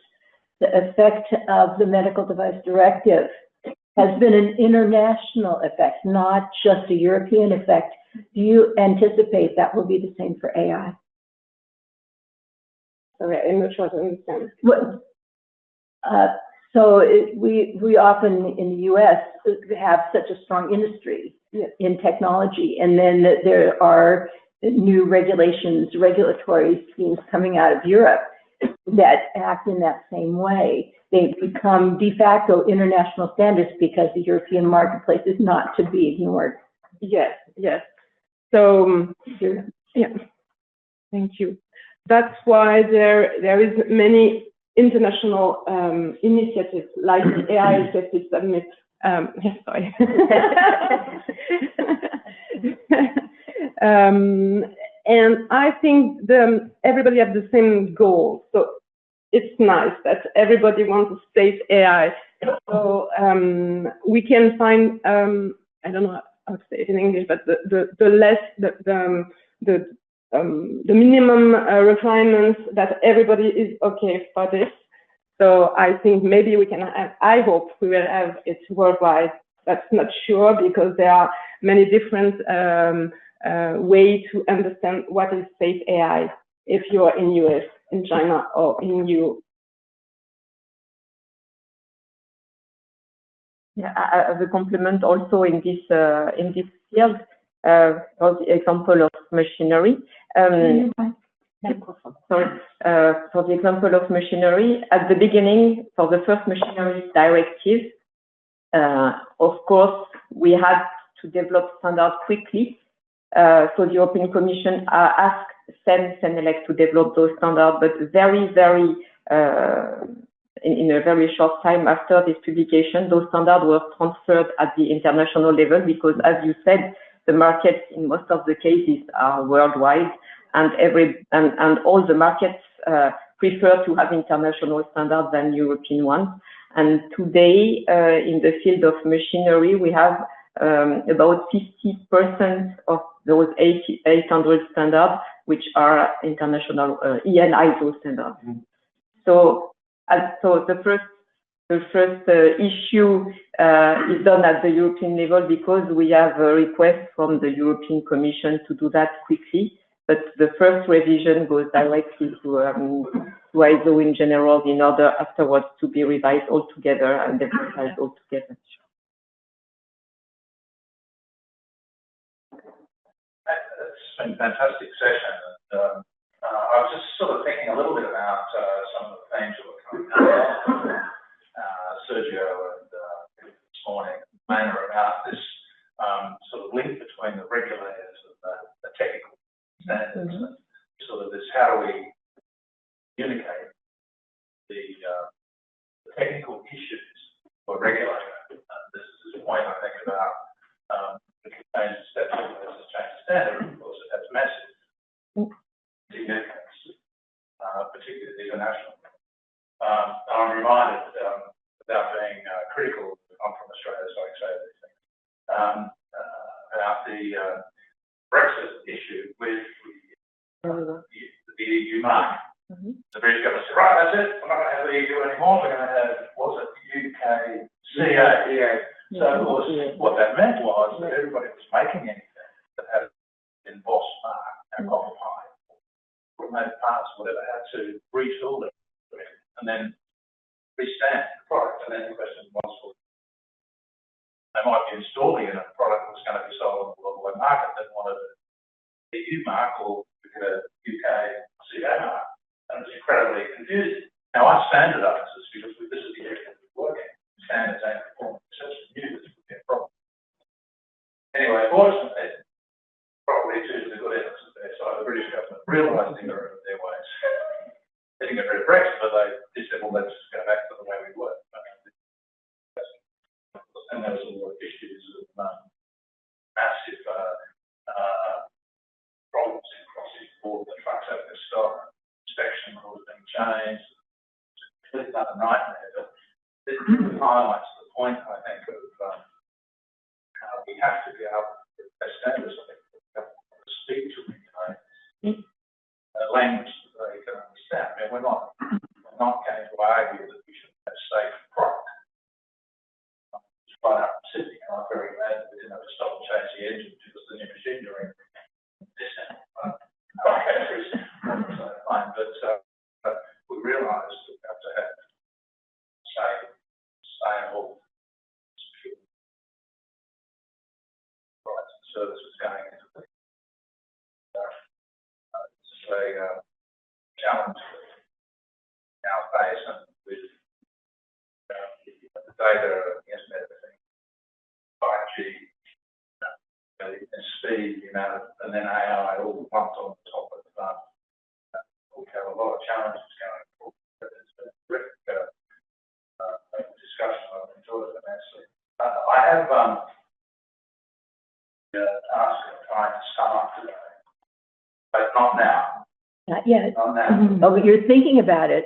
the effect of the Medical Device Directive has been an international effect, not just a European effect. Do you anticipate that will be the same for AI?
Sorry, I'm not sure to understand.
We often in the U.S. have such a strong industry in technology, and then there are new regulations, regulatory schemes coming out of Europe that act in that same way. They become de facto international standards because the European marketplace is not to be ignored.
Yes. So, yeah, thank you. That's why there is many international initiatives like the AI Safety Summit. Sorry. And I think everybody has the same goal. So it's nice that everybody wants to save AI. So we can find, I don't know how to say it in English, but the minimum requirements that everybody is okay for this. So I think maybe we can have, I hope we will have it worldwide. That's not sure because there are many different ways to understand what is safe AI if you are in US, in China, or in EU.
Yeah, as a complement also in this field, for the example of machinery. For the example of machinery, at the beginning, for the first machinery directive, of course, we had to develop standards quickly. So the European Commission asked Senelec to develop those standards, but in a very short time after this publication, those standards were transferred at the international level because, as you said, the markets in most of the cases are worldwide, and all the markets prefer to have international standards than European ones. And today, in the field of machinery, we have about 50% of those 800 standards, which are international EN ISO standards. Mm-hmm. So the first issue is done at the European level because we have a request from the European Commission to do that quickly. But the first revision goes directly to ISO in general in order afterwards to be revised altogether and developed altogether.
It's been a fantastic session. And, I was just sort of thinking a little bit about some of the themes that were coming out. Sergio and this morning, Lana, about this sort of link between the regulators and the technical standards. Mm-hmm. regulator. This is the point I think about the change of steps versus change of standard. Of course, it has massive significance, particularly international. I'm reminded, without being critical, I'm from Australia, so I can say these things, about the Brexit issue with the EU mark. The British government said, right, that's it, we're not going to have the EU anymore, we're going to have, what's it, UKCA. So, of course, what that meant was that everybody was making anything that had an embossed mark, and copper pie, or made parts, whatever, had to retool it, and then restamp the product. And then the question was, well, they might be installing a product that was going to be sold on the worldwide market that wanted an EU mark or a UKCA mark. And it was incredibly confusing. Now, I standardise this because this is the area that we're working. Standards ain't performing. So it's new, this would be a problem. Anyway, fortunately, probably due to the good efforts of their side, the British government realised the error of their ways. They didn't get rid of Brexit, but they said, well, let's go back to the way we were. And there was a lot of issues of massive problems in crossing the border. The trucks had to stop. Inspection rules being changed. It's not a nightmare, but it really highlights the point, I think, of how we have to be able to establish the speak to language that they can understand. I mean, we're not going to argue that we should have safe product. It's right up in Sydney, and I'm very glad that we didn't have to stop and change the engine because the new machinery this but we realised that we have to have safe, sustainable products and services going into the it's a challenge in our face and with the data, the internet of things, 5G, and speed, and then AI all lumped on top of we have a lot of challenges going forward. It's been a terrific discussion. I've enjoyed it immensely. I have task of trying to sum up today, but not now.
Not yet.
Not now.
Oh, but you're thinking about it.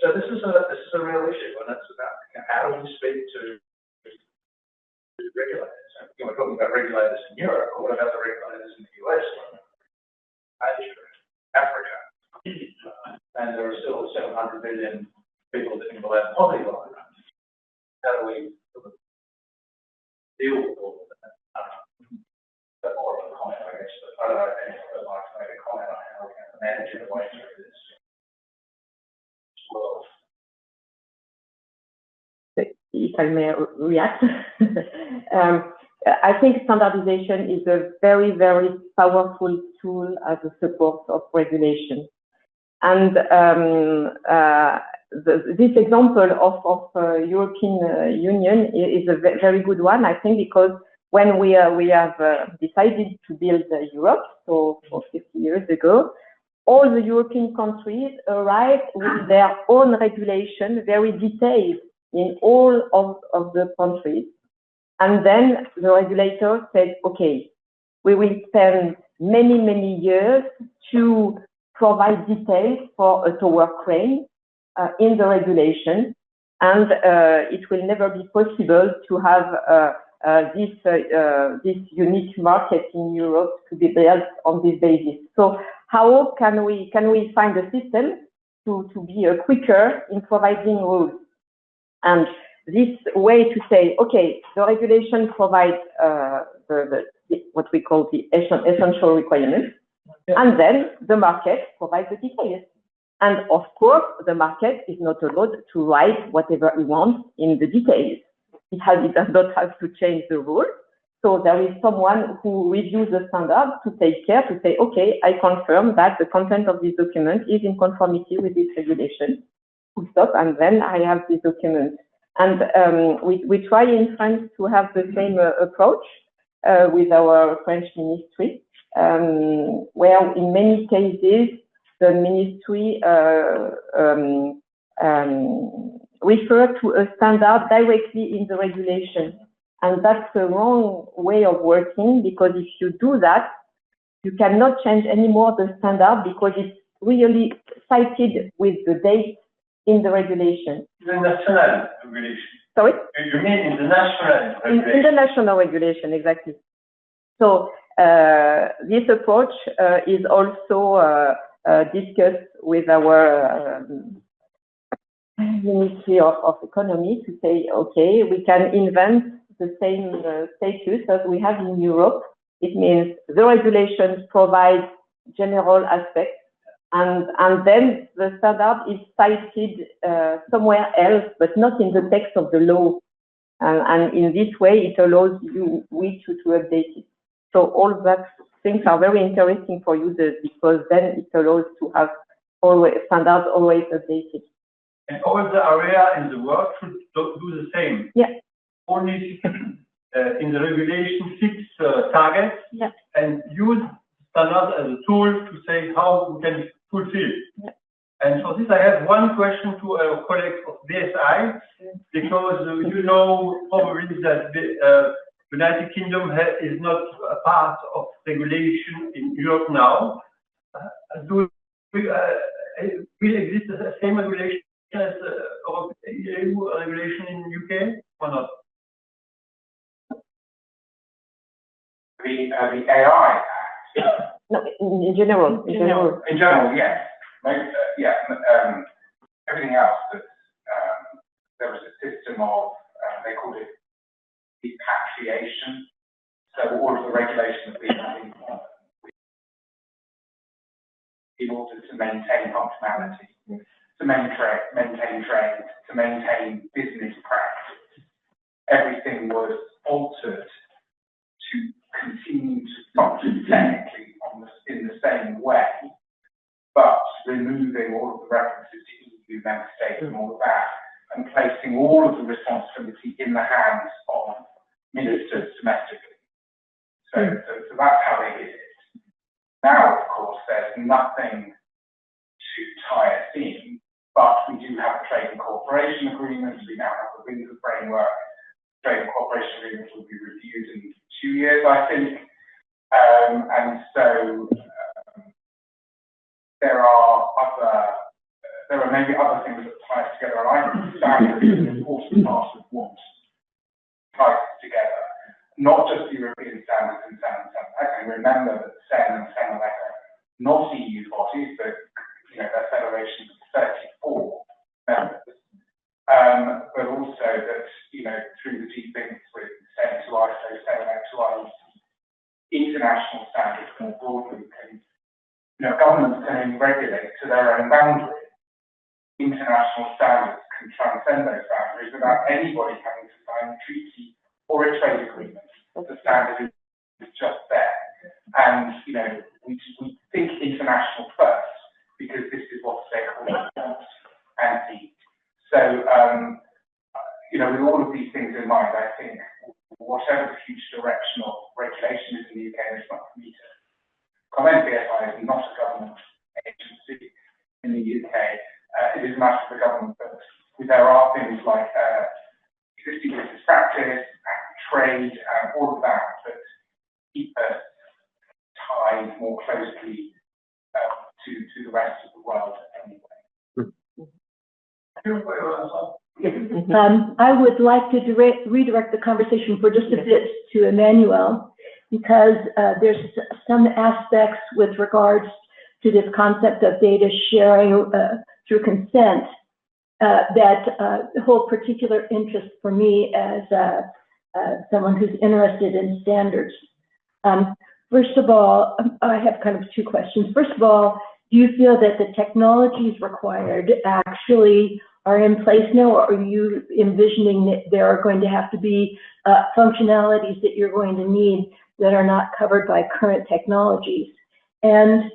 So this is a real issue, and it's about how do we speak to regulators. We're talking about regulators in Europe, or what about the regulators in the US, Asia, Africa, and there are still 700 million people living below the poverty line. How do we deal with all of that? But more of a comment, I guess, but I don't know if anyone would like to make a comment on how we can manage our way through this world.
If I may react, I think standardization is a very, very powerful tool as a support of regulation. And this example of European Union is a very good one, I think, because when we have decided to build Europe, so 50 years ago, all the European countries arrived with their own regulation, very detailed in all of the countries. And then the regulator said, okay, we will spend many, many years to provide details for a tower crane in the regulation. And it will never be possible to have this unique market in Europe to be built on this basis. So how can we find a system to be quicker in providing rules? And this way to say, okay, the regulation provides what we call the essential requirements, and then the market provides the details. And of course, the market is not allowed to write whatever it wants in the details. It does not have to change the rules. So there is someone who reviews the standard to take care to say, okay, I confirm that the content of this document is in conformity with this regulation. Full stop, and then I have this document. And we try in France to have the same approach with our French ministry, where in many cases the ministry refer to a standard directly in the regulation. And that's the wrong way of working, because if you do that, you cannot change anymore the standard because it's really cited with the date in the regulation.
The national regulation.
Sorry?
You mean in the national regulation?
In the national regulation, exactly. So this approach is also discussed with our Ministry of Economy to say, okay, we can invent the same status as we have in Europe. It means the regulations provide general aspects, and then the standard is cited somewhere else, but not in the text of the law. And in this way, it allows we to update it. So all that things are very interesting for users, because then it allows to have standards always updated.
And all the area in the world should do the same.
Yeah.
Only in the regulation fix targets,
yeah,
and use standards as a tool to say how we can fulfill.
Yeah.
And for this, I have one question to our colleagues of BSI, because you know probably that the United Kingdom is not a part of regulation in Europe now. Will exist the same regulation as EU regulation in UK or not?
The AI Act.
No, in general.
In general, yes. Everything else that there was a system of they called it repatriation. So all of the regulations we have in order to maintain functionality, to maintain trade, to maintain business practice, everything was altered to continue to function technically in the same way, but removing all of the references to EU member states and all of that, and placing all of the responsibility in the hands of ministers domestically. So that's how they did it. Now, of course, there's nothing to tie us in, but we do have a trade and cooperation agreement. We now have a visa framework. Trade and cooperation agreement will be reviewed in 2 years, I think. And so there are maybe other things that tie us together, and I think standards is an important part of what ties us together. Not just European standards and standards. I can remember that SEN and SENELEC are not EU bodies, but they're federations of 34 members. But also that, through the deep links with SEN to ISO, SENELEC to IEC, international standards more broadly can, governments can regulate to their own boundaries. International standards can transcend those boundaries without anybody having to sign a treaty or a trade agreement. The standard is just there. And, we think international first, because this is what stakeholders want and need. So, with all of these things in mind, I think whatever the future direction of regulation is in the UK, and it's not for me to comment, BSI is not a government agency in the UK. It is a matter for the government, but there are things like existing business practice, trade, and all of that keep us tied more closely to the rest of the world anyway.
I would like to redirect the conversation for just a bit to Emmanuel, because there's some aspects with regards to this concept of data sharing through consent that hold particular interest for me as someone who's interested in standards. First of all, I have kind of two questions. First of all, do you feel that the technologies required actually are in place now, or are you envisioning that there are going to have to be functionalities that you're going to need that are not covered by current technologies? And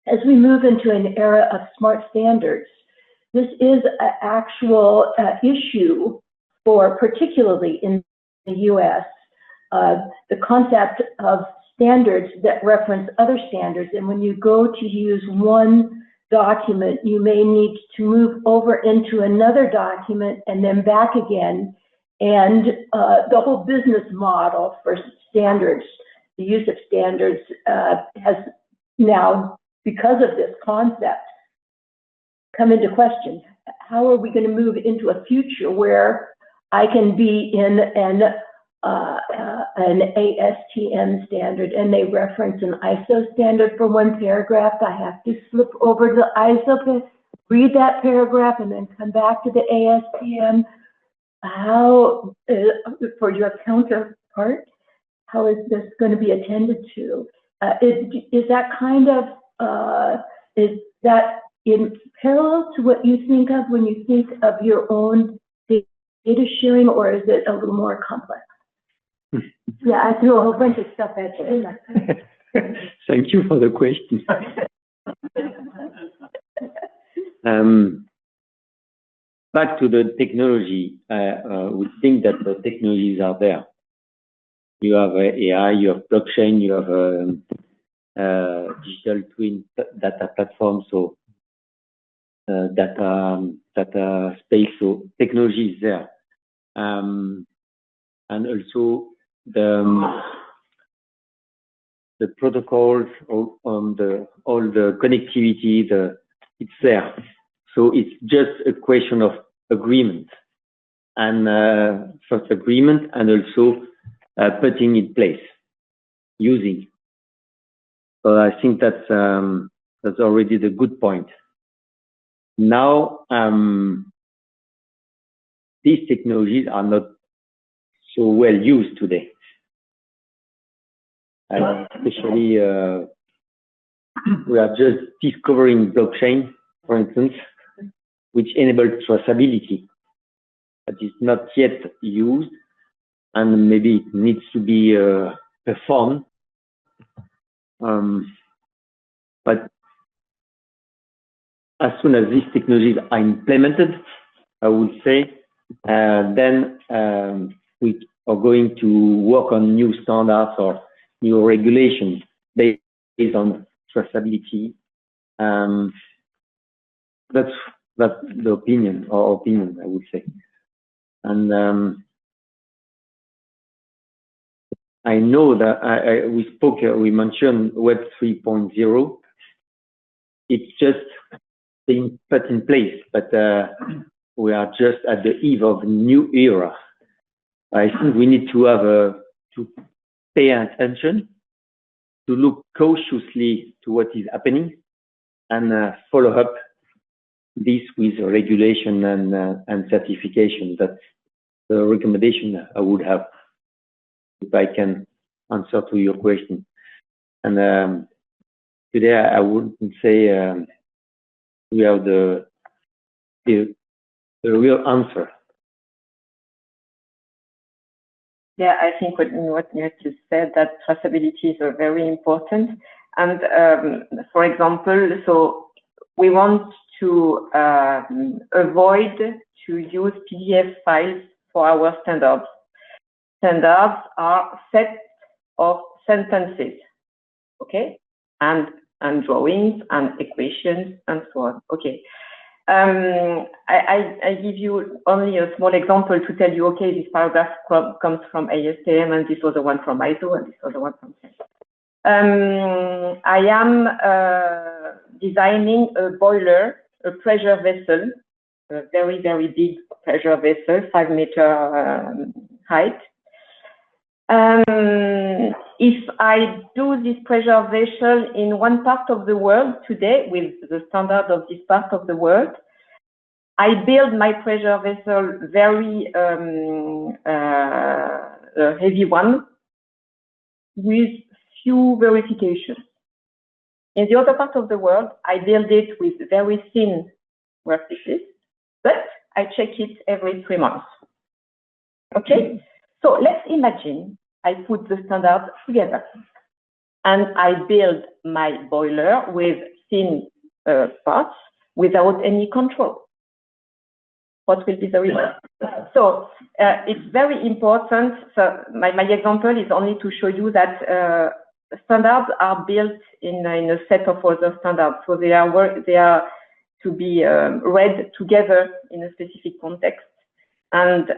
as we move into an era of smart standards, this is an actual issue for, particularly in the US, the concept of standards that reference other standards, and when you go to use one document, you may need to move over into another document and then back again. And the whole business model for standards, the use of standards has now, because of this concept, come into question. How are we going to move into a future where I can be in an ASTM standard and they reference an ISO standard for one paragraph? I have to flip over to the ISO, read that paragraph, and then come back to the ASTM. How, for your counterpart, how is this going to be attended to? Is that kind of, is that in parallel to what you think of when you think of your own data sharing, or is it a little more complex? Yeah, I threw a whole bunch of stuff at you.
Thank you for the question. Back to the technology, we think that the technologies are there. You have AI, you have blockchain, you have digital twin data platform, so data space, so technology is there. And also the protocols, all the connectivity, it's there. So it's just a question of agreement, and first agreement, and also putting in place, using. So I think that's already the good point. Now, these technologies are not so well used today. Especially, we are just discovering blockchain, for instance, which enables traceability, but is not yet used, and maybe it needs to be performed. But as soon as these technologies are implemented, I would say, then we are going to work on new standards or new regulations based on traceability. That's the opinion, our opinion, I would say. And I know that we mentioned Web 3.0. It's just being put in place, but we are just at the eve of a new era. I think we need to have to pay attention, to look cautiously to what is happening, and follow up this with regulation and certification. That's the recommendation I would have, if I can answer to your question. And today I wouldn't say we have the real answer.
Yeah, I think what you said, that traceability is very important. And for example, so we want to avoid to use PDF files for our standards. Standards are sets of sentences, okay, and drawings and equations and so on. Okay. I give you only a small example to tell you, okay, this paragraph comes from ASTM, and this was the one from ISO, and this was the one from CEN. I am designing a boiler, a pressure vessel, a very, very big pressure vessel, 5 meter height. If I do this pressure vessel in one part of the world today with the standard of this part of the world, I build my pressure vessel very heavy one with few verifications. In the other part of the world, I build it with very thin workpieces, but I check it every 3 months. Okay? So let's imagine I put the standards together and I build my boiler with thin parts without any control. What will be the result? So it's very important. So my example is only to show you that standards are built in a set of other standards, so they are to be read together in a specific context, and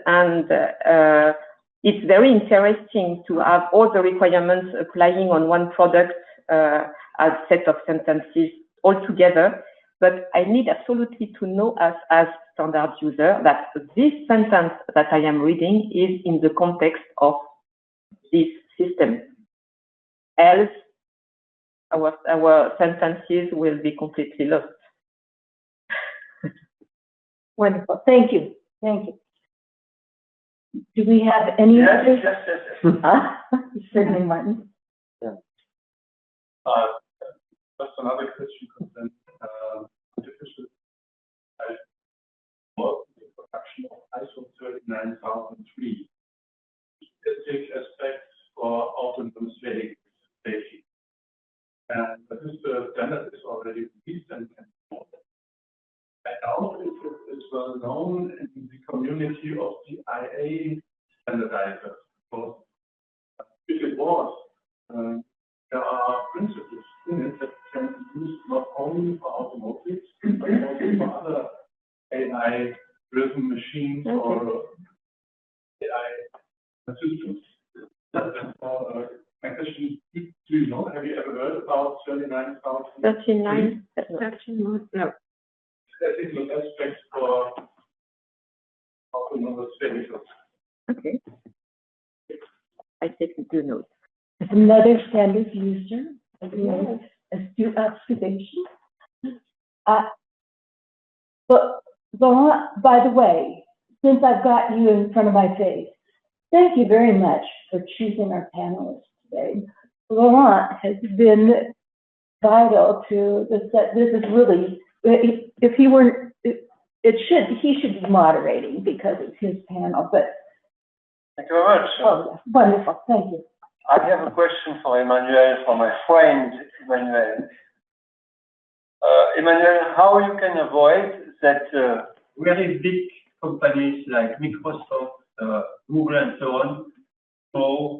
it's very interesting to have all the requirements applying on one product as set of sentences all together. But I need absolutely to know as standard user that this sentence that I am reading is in the context of this system. Else, our sentences will be completely lost.
Wonderful. Thank you. Thank you. Do we have any others?
Yes.
Certainly, Martin.
Yeah. Just another question concerning artificial production of ISO 39003. Specific aspects for autonomous vehicle safety. And this standard is already released and I doubt if it is well known in the community of the IA standardizers. Because if it was, there are principles in it that can be used not only for automotive, but also for other AI-driven machines or AI systems. My question, do you know, have you ever heard about 39,000?
39?
No.
Ethical aspects for autonomous vehicles.
Okay. I take good notes.
Another standard user, astute observation. But Laurent, by the way, since I've got you in front of my face, thank you very much for choosing our panelists today. Laurent has been vital to this. This is really, if he weren't, he should be moderating because it's his panel. But
thank you very much.
Oh, wonderful. Thank you.
I have a question for Emmanuel, for my friend Emmanuel. Emmanuel, how you can avoid that very big companies like Microsoft, Google, and so on, so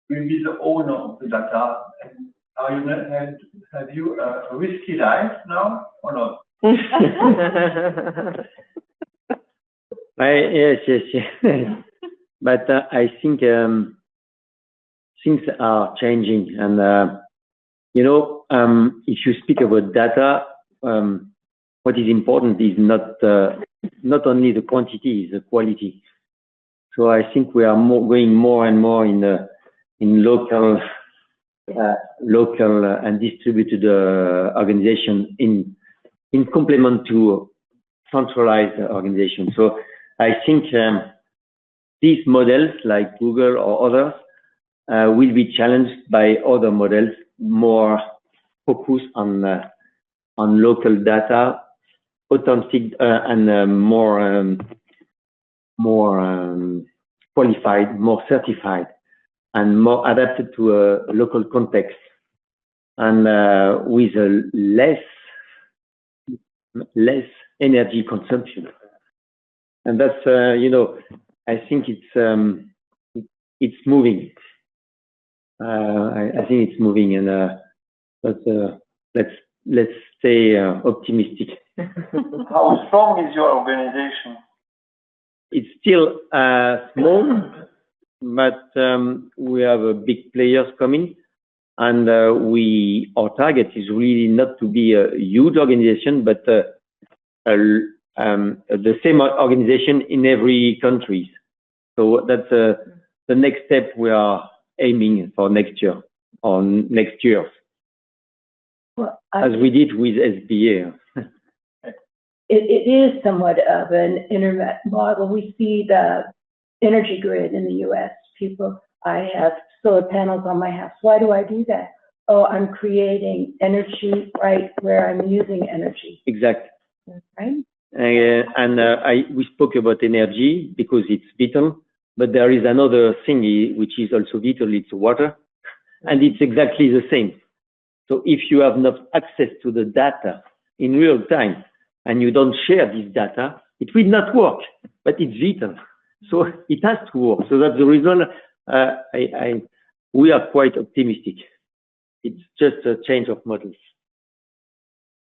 will be the owner of the data? And have you a risky life now or not?
Yes. But I think things are changing, and if you speak about data, what is important is not only the quantity, is the quality. So I think we are going more and more in local and distributed organization in complement to centralized organization. So I think these models like Google or others will be challenged by other models more focused on local data, authentic and more qualified, more certified, and more adapted to a local context, and with a less energy consumption. And that's I think it's moving. I think it's moving, and but let's stay optimistic.
How strong is your organization?
It's still small, but we have big players coming, and our target is really not to be a huge organization, but the same organization in every country. So that's the next step we are aiming for next year or next years,
Well,
as we did with SBA.
It is somewhat of an internet model. We see the energy grid in the U.S. People, I have solar panels on my house. Why do I do that? Oh, I'm creating energy right where I'm using energy.
Exactly.
Right?
We spoke about energy because it's vital, but there is another thing which is also vital, it's water, and it's exactly the same. So if you have not access to the data in real time and you don't share this data, it will not work, but it's vital. So it has to work. So that's the reason we are quite optimistic. it's just a change of models.